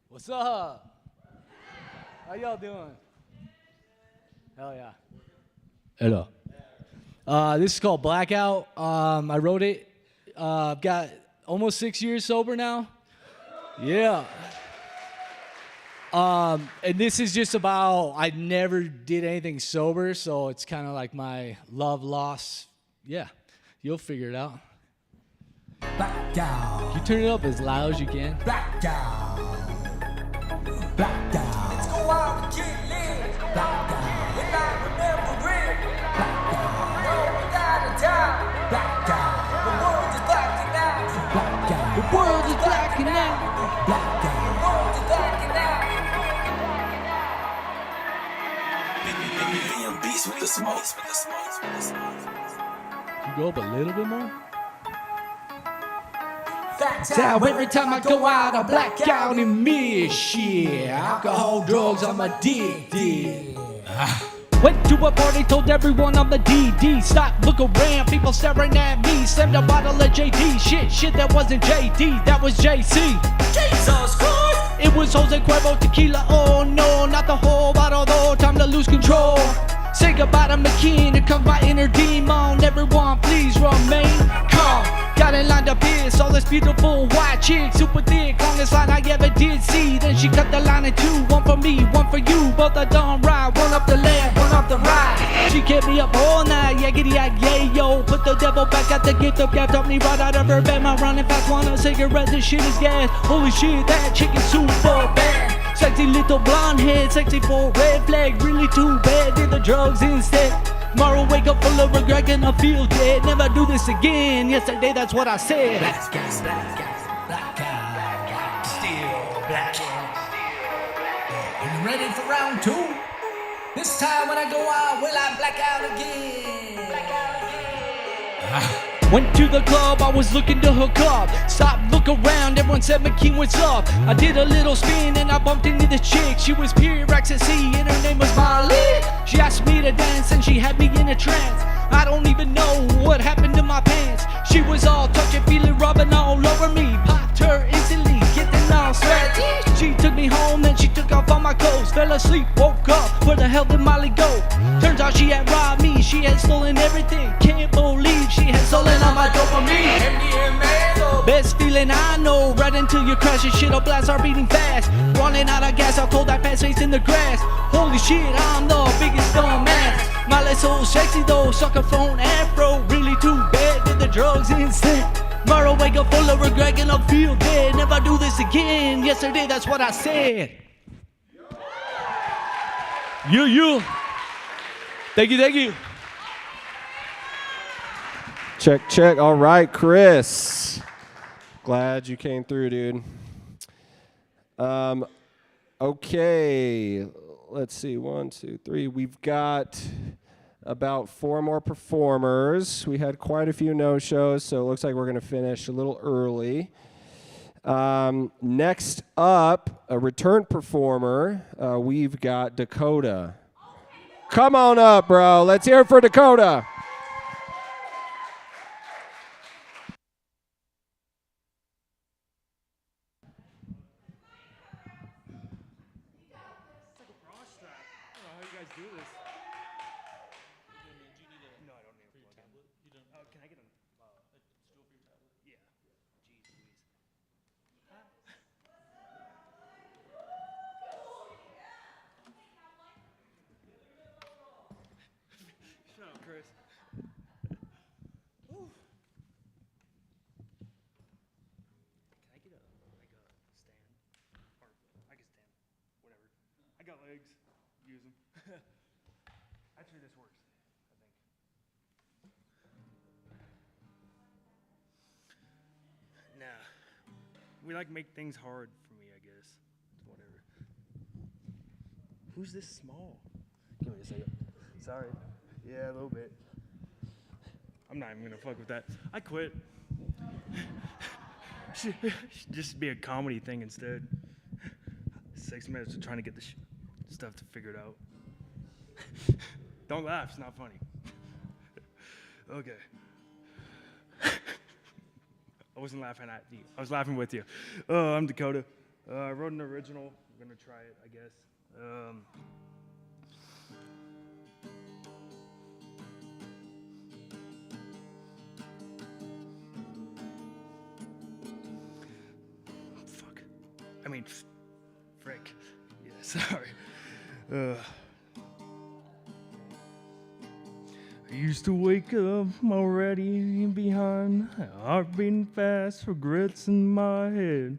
What's up? How y'all doing? Hell yeah. Hello. This is called Blackout. I wrote it. I've got almost 6 years sober now. Yeah. And this is just about, I never did anything sober, so it's kind of like my love loss. Yeah, you'll figure it out. Blackout. You turn it up as loud as you can. Blackout. Blackout. Let's go out and get lit. Blackout. And I remember it. Blackout. No, without a doubt. Blackout. The world is blacking out. Blackout. The world is blacking out. Blackout. The world is blacking out. Beats with the smoke. You go up a little bit more? That's how every time I go out, I black out and miss shit. Alcohol, drugs, I'm addicted. Went to a party, told everyone I'm the DD. Stop, look around, people staring at me. Slammed a bottle of JD. Shit, that wasn't JD, that was JC. Jesus Christ! It was Jose Cuervo tequila, oh no, not the whole bottle though, time to lose control. Say goodbye to McKean, here comes my inner demon. Everyone please remain calm. Got it lined up here, saw this beautiful white chick, super thick, longest line I ever did see. Then she cut the line in two, one for me, one for you. Both are done right, one up the left, one up the right. She kept me up all night, yakety yak, yay yo. Put the devil back at the gift of gab, took me right out of her bed. My running fast, want a cigarette, this shit is gas. Holy shit, that chick is super bad. Sexy little blonde head, sexy for red flag. Really too bad, did the drugs instead. Tomorrow wake up full of regret and I feel dead. Never do this again, yesterday that's what I said. Black guy, still black. Are you ready for round two? This time when I go out, will I black out again? Went to the club, I was looking to hook up. Stop, look around, everyone said McKean, what's up? I did a little spin and I bumped into this chick. She was pure ecstasy and her name was Molly. She asked me to dance and she had me in a trance. I don't even know what happened to my pants. She was all touching, feeling, rubbing all over me. Popped her instantly, getting all sweaty. She took me home, then she took off all my clothes. Fell asleep, woke up, where the hell did Molly go? Turns out she had robbed me, she had stolen everything. Can't believe she had stolen all my dopamine. Best feeling I know, right until you crash and shit'll blast, start beating fast. Running out of gas, I'll cold that fast face in the grass. Holy shit, I'm the biggest dumbass. Molly's so sexy though, sucker phone afro. Really too bad, did the drugs instead. Tomorrow wake up full of regret and I'll feel dead. Never do this again, yesterday that's what I said. You. Thank you. Check. All right, Chris. Glad you came through, dude. Okay, let's see. 1, 2, 3. We've got about 4 more performers. We had quite a few no-shows, so it looks like we're going to finish a little early. Next up, a return performer. We've got Dakota. Come on up, bro. Let's hear it for Dakota. Actually, this works, I think. Nah. We make things hard for me, I guess. Whatever. Who's this small? Give me a second. Sorry. Yeah, a little bit. I'm not even gonna fuck with that. I quit. Should just be a comedy thing instead. 6 minutes of trying to get the stuff to figure it out. Don't laugh, it's not funny. Okay. I wasn't laughing at you. I was laughing with you. I'm Dakota. I wrote an original. I'm gonna try it, I guess. Fuck. I mean, frick. Yeah, sorry. I used to wake up already behind, heart beating fast, regrets in my head.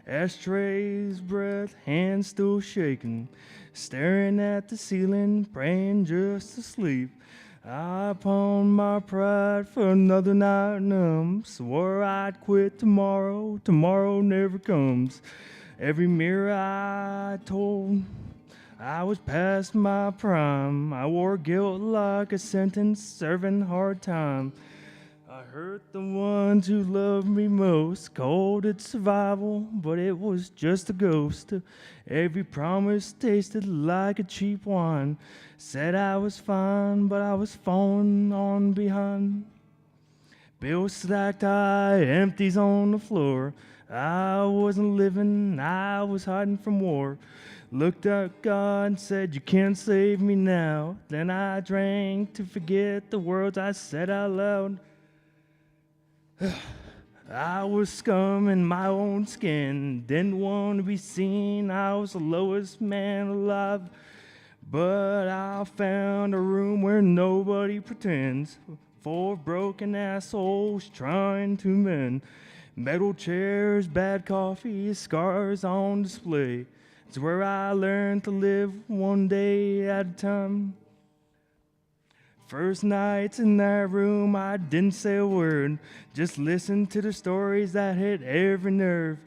Ashtrays, breath, hands still shaking, staring at the ceiling, praying just to sleep. I pawned my pride for another night numb, swore I'd quit tomorrow, tomorrow never comes. Every mirror I told I was past my prime. I wore guilt like a sentence, serving hard time. I hurt the ones who loved me most, called it survival, but it was just a ghost. Every promise tasted like a cheap wine. Said I was fine, but I was falling on behind. Bills stacked high, empties on the floor. I wasn't living, I was hiding from war. Looked at God and said, you can't save me now. Then I drank to forget the words I said out loud. I was scum in my own skin, didn't want to be seen, I was the lowest man alive. But I found a room where nobody pretends, 4 broken assholes trying to mend. Metal chairs, bad coffee, scars on display. It's where I learned to live one day at a time. First nights in that room, I didn't say a word, just listened to the stories that hit every nerve.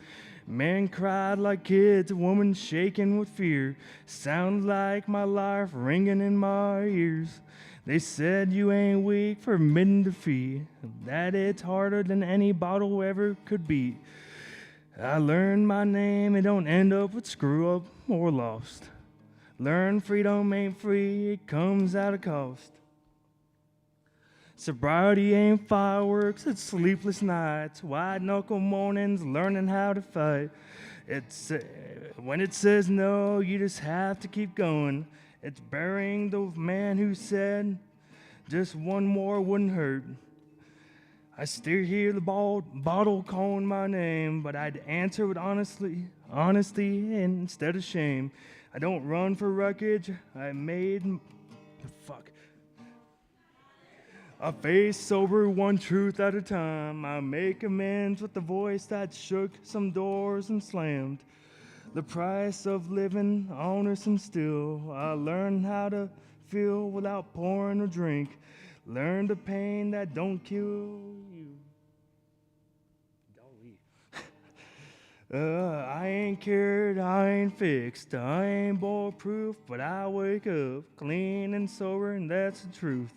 Men cried like kids, women shaking with fear. Sounded like my life ringing in my ears. They said you ain't weak for admitting defeat, that it's harder than any bottle ever could beat. I learned my name, it don't end up with screw up or lost. Learn freedom ain't free, it comes at a cost. Sobriety ain't fireworks, it's sleepless nights, wide knuckle mornings, learning how to fight. It's when it says no, you just have to keep going. It's burying the man who said just one more wouldn't hurt. I still hear the bottle calling my name, but I'd answer with honesty instead of shame. I don't run for wreckage, I face sober one truth at a time. I make amends with the voice that shook some doors and slammed. The price of living honest and still. I learned how to feel without pouring a drink. Learn the pain that don't kill you. I ain't cured, I ain't fixed, I ain't bulletproof, but I wake up clean and sober, and that's the truth.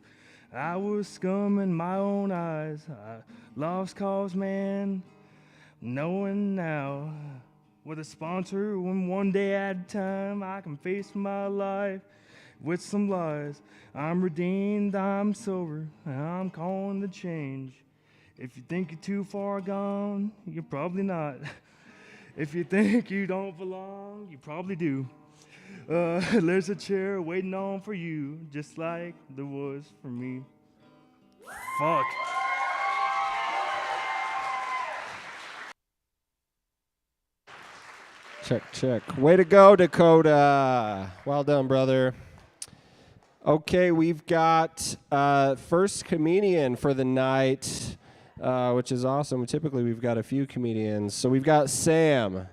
I was scum in my own eyes. I lost cause, man. Knowing now, with a sponsor, when one day at a time I can face my life with some lies. I'm redeemed, I'm sober, I'm calling the change. If you think you're too far gone, you're probably not. If you think you don't belong, you probably do. There's a chair waiting on for you, just like there was for me. Fuck. Check. Way to go, Dakota. Well done, brother. Okay, we've got first comedian for the night, which is awesome. Typically, we've got a few comedians. So we've got Sam.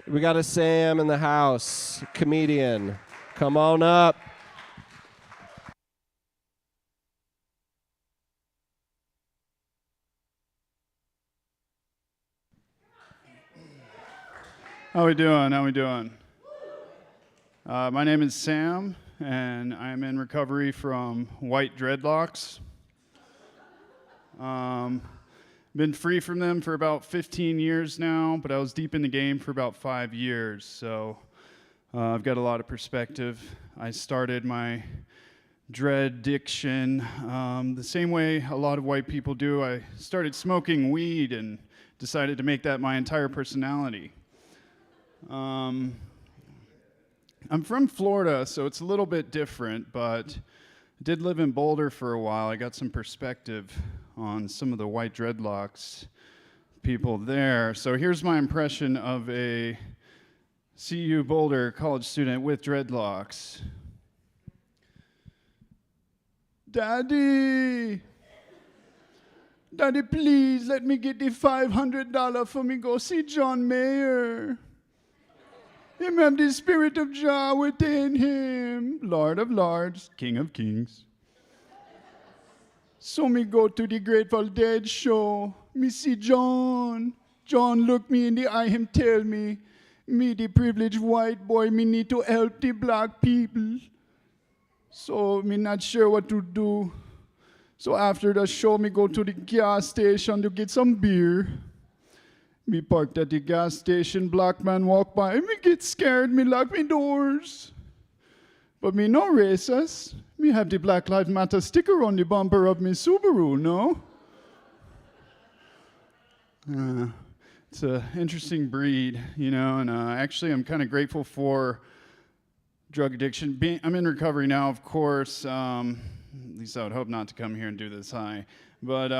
We got a Sam in the house, comedian. Come on up. How we doing? My name is Sam, and I'm in recovery from white dreadlocks. Been free from them for about 15 years now, but I was deep in the game for about 5 years, so I've got a lot of perspective. I started my dread addiction the same way a lot of white people do. I started smoking weed and decided to make that my entire personality. I'm from Florida, so it's a little bit different, but I did live in Boulder for a while. I got some perspective on some of the white dreadlocks people there. So here's my impression of a CU Boulder college student with dreadlocks. Daddy, please let me get the $500 for me go see John Mayer. Him have the spirit of Jah within him, Lord of Lords, King of Kings. So me go to the Grateful Dead show. Me see John. John look me in the eye, him tell me, the privileged white boy, me need to help the black people. So me not sure what to do. So after the show, me go to the gas station to get some beer. Me parked at the gas station, black man walk by, me get scared, me lock me doors. But me no racist. Me have the Black Lives Matter sticker on the bumper of me Subaru, no? It's an interesting breed, you know, and actually I'm kind of grateful for drug addiction. I'm in recovery now, of course. At least I would hope not to come here and do this high. But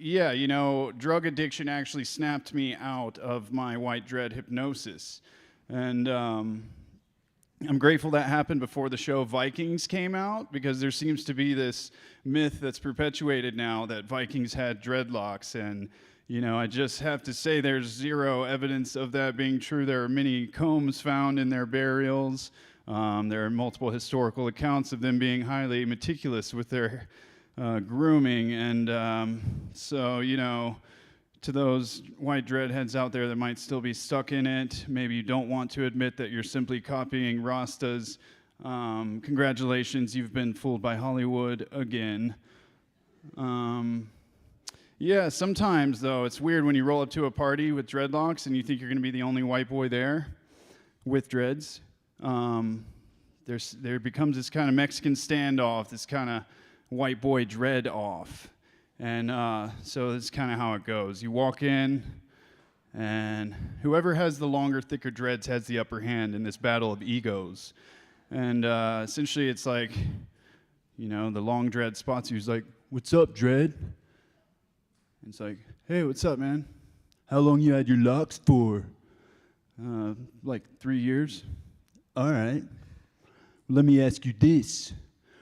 yeah, you know, drug addiction actually snapped me out of my white dread hypnosis. And I'm grateful that happened before the show Vikings came out, because there seems to be this myth that's perpetuated now that Vikings had dreadlocks. And, you know, I just have to say there's zero evidence of that being true. There are many combs found in their burials. There are multiple historical accounts of them being highly meticulous with their grooming. And so, you know, to those white dreadheads out there that might still be stuck in it, maybe you don't want to admit that you're simply copying Rastas. Congratulations, you've been fooled by Hollywood again. Yeah, sometimes, though, it's weird when you roll up to a party with dreadlocks and you think you're going to be the only white boy there with dreads. There becomes this kind of Mexican standoff, this kind of white boy dread off. And so this is kind of how it goes. You walk in, and whoever has the longer, thicker dreads has the upper hand in this battle of egos. And essentially it's like, you know, the long dread spots you. He's like, "What's up, dread?" And it's like, "Hey, what's up, man? How long you had your locks for?" Like 3 years. "All right. Let me ask you this.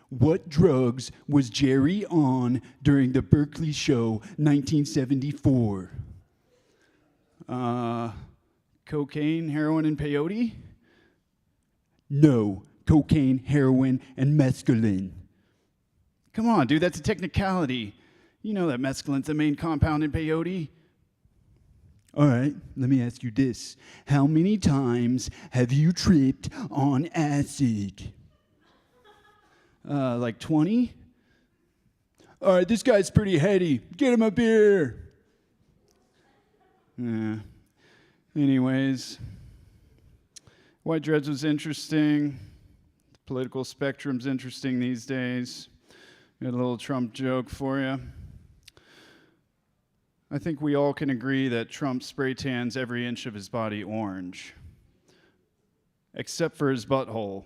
What drugs was Jerry on during the Berkeley show 1974? Cocaine, heroin, and peyote?" "No, cocaine, heroin, and mescaline." "Come on, dude, that's a technicality. You know that mescaline's the main compound in peyote." "All right, let me ask you this. How many times have you tripped on acid?" Like 20? "All right, this guy's pretty heady. Get him a beer." Anyways, white dreads was interesting. The political spectrum's interesting these days. Got a little Trump joke for you. I think we all can agree that Trump spray tans every inch of his body orange, except for his butthole.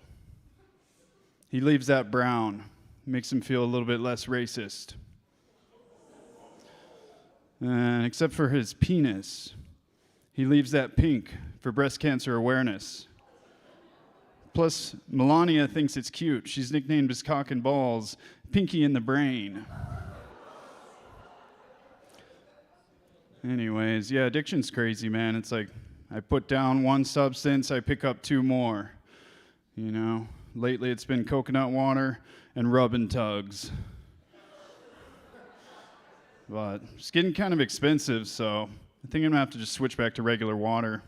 He leaves that brown, makes him feel a little bit less racist. And except for his penis, he leaves that pink for breast cancer awareness. Plus, Melania thinks it's cute. She's nicknamed his cock and balls Pinky in the Brain. Anyways, yeah, addiction's crazy, man. It's like I put down one substance, I pick up two more, you know? Lately, it's been coconut water and rub and tugs. But it's getting kind of expensive, so I think I'm gonna have to just switch back to regular water.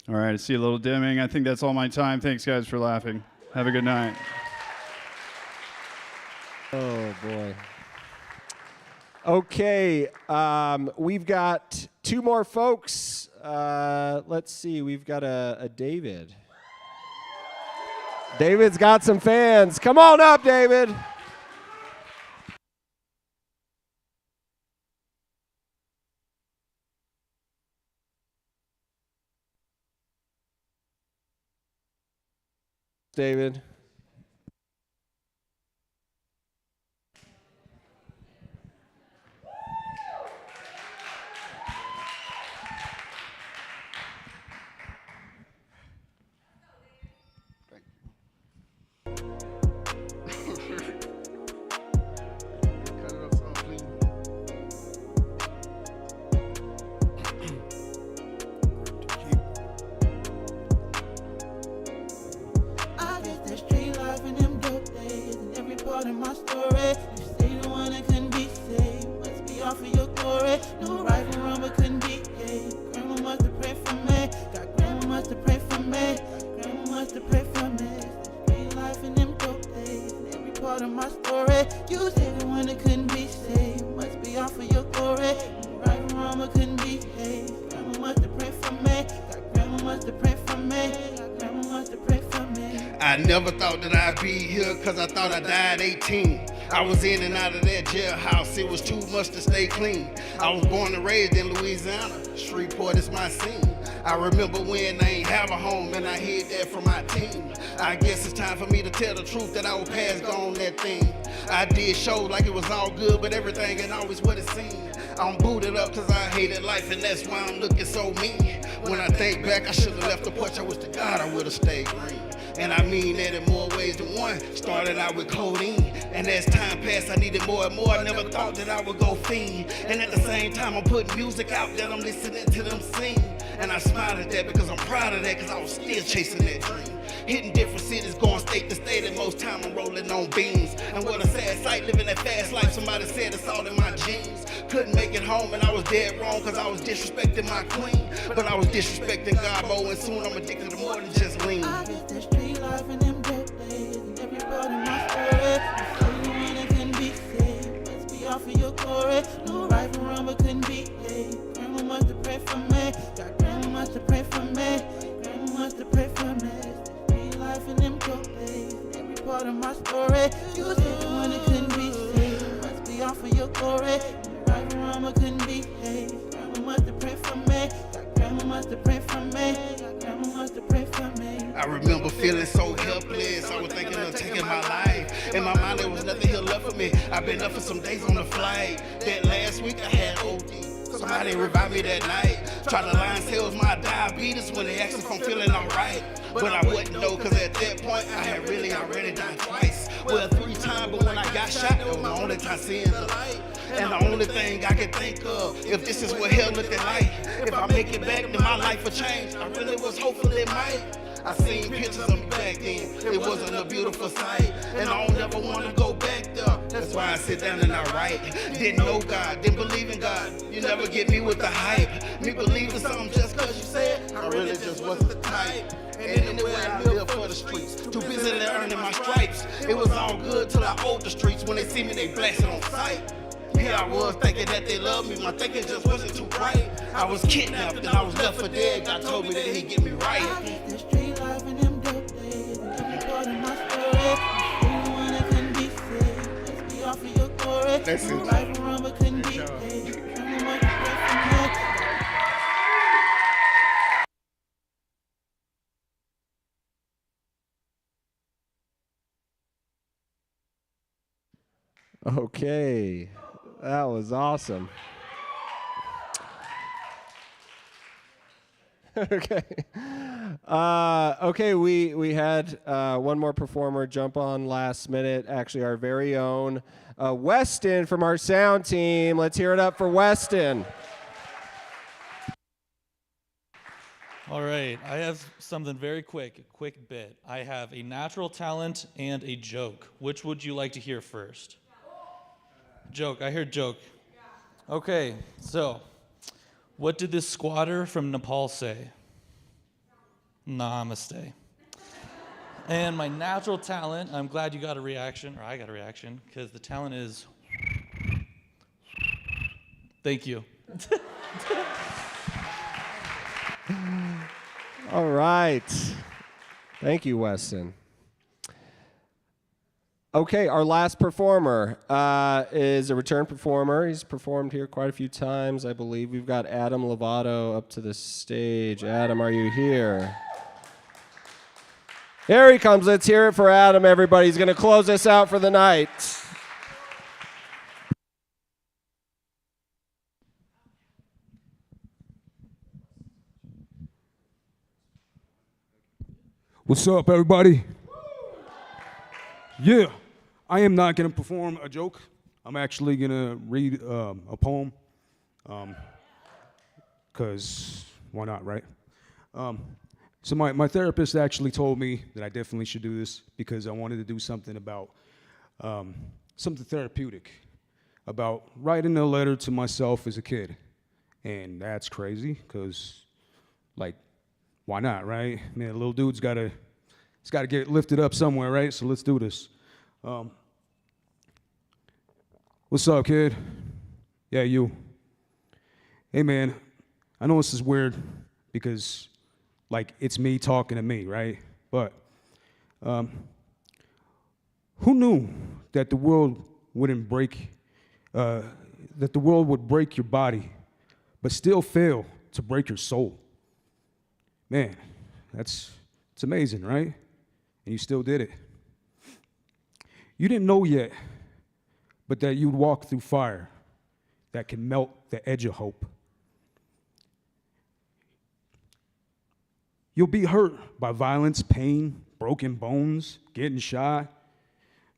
All right, I see a little dimming. I think that's all my time. Thanks, guys, for laughing. Have a good night. Oh, boy. Okay, we've got two more folks. Let's see, we've got a David. David's got some fans. Come on up, David. David. I get this I never thought that I'd be here, cause I thought I died 18. I was in and out of that jailhouse, it was too much to stay clean. I was born and raised in Louisiana, Shreveport is my scene. I remember when I ain't have a home and I hid that from my team. I guess it's time for me to tell the truth that I was past gone that thing. I did shows like it was all good, but everything ain't always what it seemed. I'm booted up cause I hated life and that's why I'm looking so mean. When I think back, I should've left the porch, I wish to God I would've stayed green. And I mean that in more ways than one. Started out with codeine, and as time passed I needed more and more. I never thought that I would go fiend. And at the same time I'm putting music out that I'm listening to them sing. And I smile at that because I'm proud of that, cause I was still chasing that dream. Hitting different cities, going state to state, and most time I'm rolling on beans. And what a sad sight, living that fast life. Somebody said it's all in my genes. Couldn't make it home and I was dead wrong, cause I was disrespecting my queen. But I was disrespecting God more, and soon I'm addicted to more than just lean. I get that street life and them dope days, and everybody my story. You say you wanna couldn't be saved, let's be off of your glory. No right from wrong but couldn't be paid. Grandma must have prayed for me, got grandma must have prayed for me, grandma must have prayed for me. Street life and them dope days, every part of my story. You say you wanna couldn't be saved, must be off of your glory. No right from wrong but couldn't be paid. Grandma must have prayed for me, got grandma must have prayed for me, got grandma must have prayed for me. I remember feeling so helpless, I was thinking of taking my life. In my mind there was nothing here left for me, I've been up for some days on the flight. That last week I had OD, somebody revived me that night. Tried to line sales my diabetes when they asked if I'm feeling alright. But I wouldn't know, cause at that point I had really already died twice. Well, 3 times, but when I got shot, that was my only time seeing the light. And the only thing I can think of, if this is what hell looked like, if I make it back, then my life will change. I really was hopeful it might. I seen pictures of me back then, it wasn't a beautiful sight. And I don't ever wanna go back there, that's why I sit down and I write. Didn't know God, didn't believe in God, you never get me with the hype. Me believing something just cause you said, I really just wasn't the type. And anyway, I live for the streets, too busy to earning my stripes. It was all good till I owed the streets, when they see me they blast it on sight. Here I was thinking that they loved me, my thinking just wasn't too bright. I was kidnapped and I was left for dead, God told me that he'd get me right. I get the street life and them dope days, and every part of my story. You wanna couldn't be saved, let's be off of your glory. That's it. No right from wrong but couldn't be paid. Grandma must have prayed for me. Okay, that was awesome. Okay. Okay, we had one more performer jump on last minute, actually our very own Weston from our sound team. Let's hear it up for Weston. All right, I have something very quick, a quick bit. I have a natural talent and a joke. Which would you like to hear first? Joke, I heard joke. Okay, so what did this squatter from Nepal say? Namaste. And my natural talent, I'm glad you got a reaction, or I got a reaction, because the talent is, thank you. All right. Thank you, Weston. Okay, our last performer is a return performer. He's performed here quite a few times, I believe. We've got Adam Lovato up to the stage. Adam, are you here? Here he comes. Let's hear it for Adam, everybody. He's going to close us out for the night. What's up, everybody? Yeah, I am not going to perform a joke. I'm actually going to read a poem, because why not, right? So my therapist actually told me that I definitely should do this because I wanted to do something about, something therapeutic, about writing a letter to myself as a kid. And that's crazy because, like, why not, right? I mean, a little dude's got to get lifted up somewhere, right? So let's do this. What's up, kid? Yeah, you. Hey, man, I know this is weird because, like, it's me talking to me, right? But Who knew that the world wouldn't break, that the world would break your body, but still fail to break your soul? Man, it's amazing, right? And you still did it. You didn't know yet, but that you'd walk through fire that can melt the edge of hope. You'll be hurt by violence, pain, broken bones, getting shot,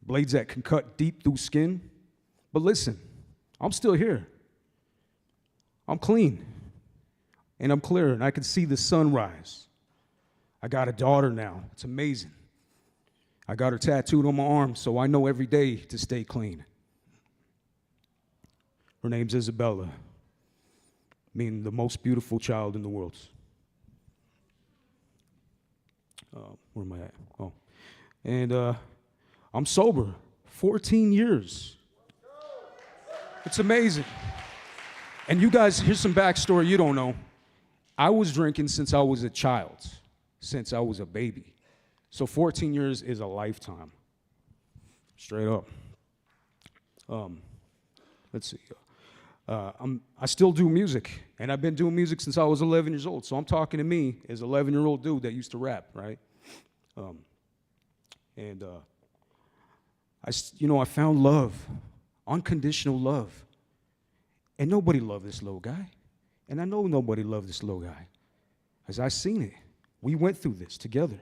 blades that can cut deep through skin. But listen, I'm still here. I'm clean, and I'm clear, and I can see the sunrise. I got a daughter now. It's amazing. I got her tattooed on my arm, so I know every day to stay clean. Her name's Isabella, meaning the most beautiful child in the world. Where am I at? Oh. And I'm sober, 14 years. It's amazing. And you guys, here's some backstory you don't know. I was drinking since I was a child, since I was a baby. So 14 years is a lifetime, straight up. Let's see. I still do music, and I've been doing music since I was 11 years old. So I'm talking to me as an 11-year-old dude that used to rap, right? I found love, unconditional love. And nobody loved this little guy. And I know nobody loved this little guy, as I seen it. We went through this together.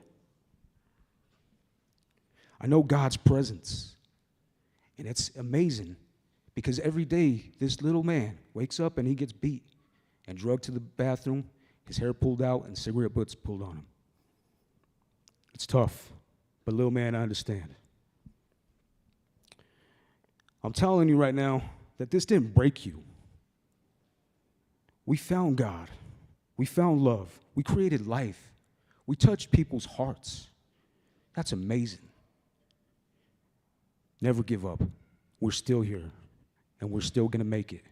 I know God's presence, and it's amazing because every day this little man wakes up and he gets beat and drugged to the bathroom, his hair pulled out and cigarette butts pulled on him. It's tough, but little man, I understand. I'm telling you right now that this didn't break you. We found God. We found love. We created life. We touched people's hearts. That's amazing. Never give up. We're still here, and we're still going to make it.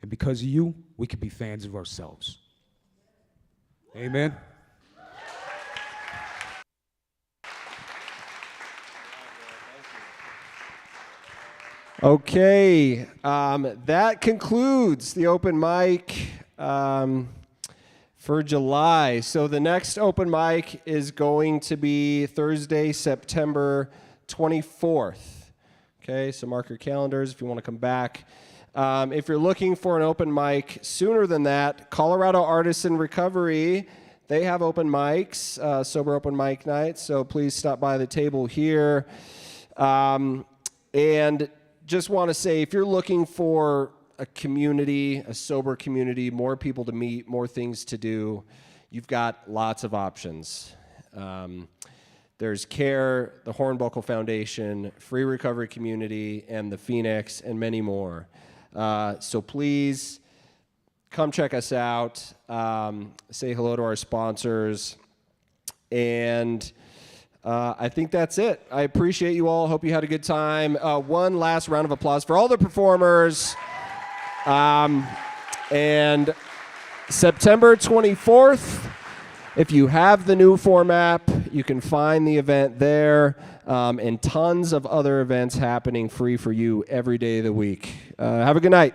And because of you, we can be fans of ourselves. Amen. Okay, that concludes the open mic for July. So the next open mic is going to be Thursday, September 24th. Okay, so mark your calendars if you want to come back. If you're looking for an open mic sooner than that, Colorado Artists in Recovery, they have open mics, sober open mic nights, so please stop by the table here. And just want to say, if you're looking for a community, a sober community, more people to meet, more things to do, you've got lots of options. There's CARE, the Hornbuckle Foundation, Free Recovery Community, and the Phoenix, and many more. So please come check us out. Say hello to our sponsors. And I think that's it. I appreciate you all. Hope you had a good time. One last round of applause for all the performers. And September 24th, if you have the new format, you can find the event there, and tons of other events happening free for you every day of the week. Have a good night.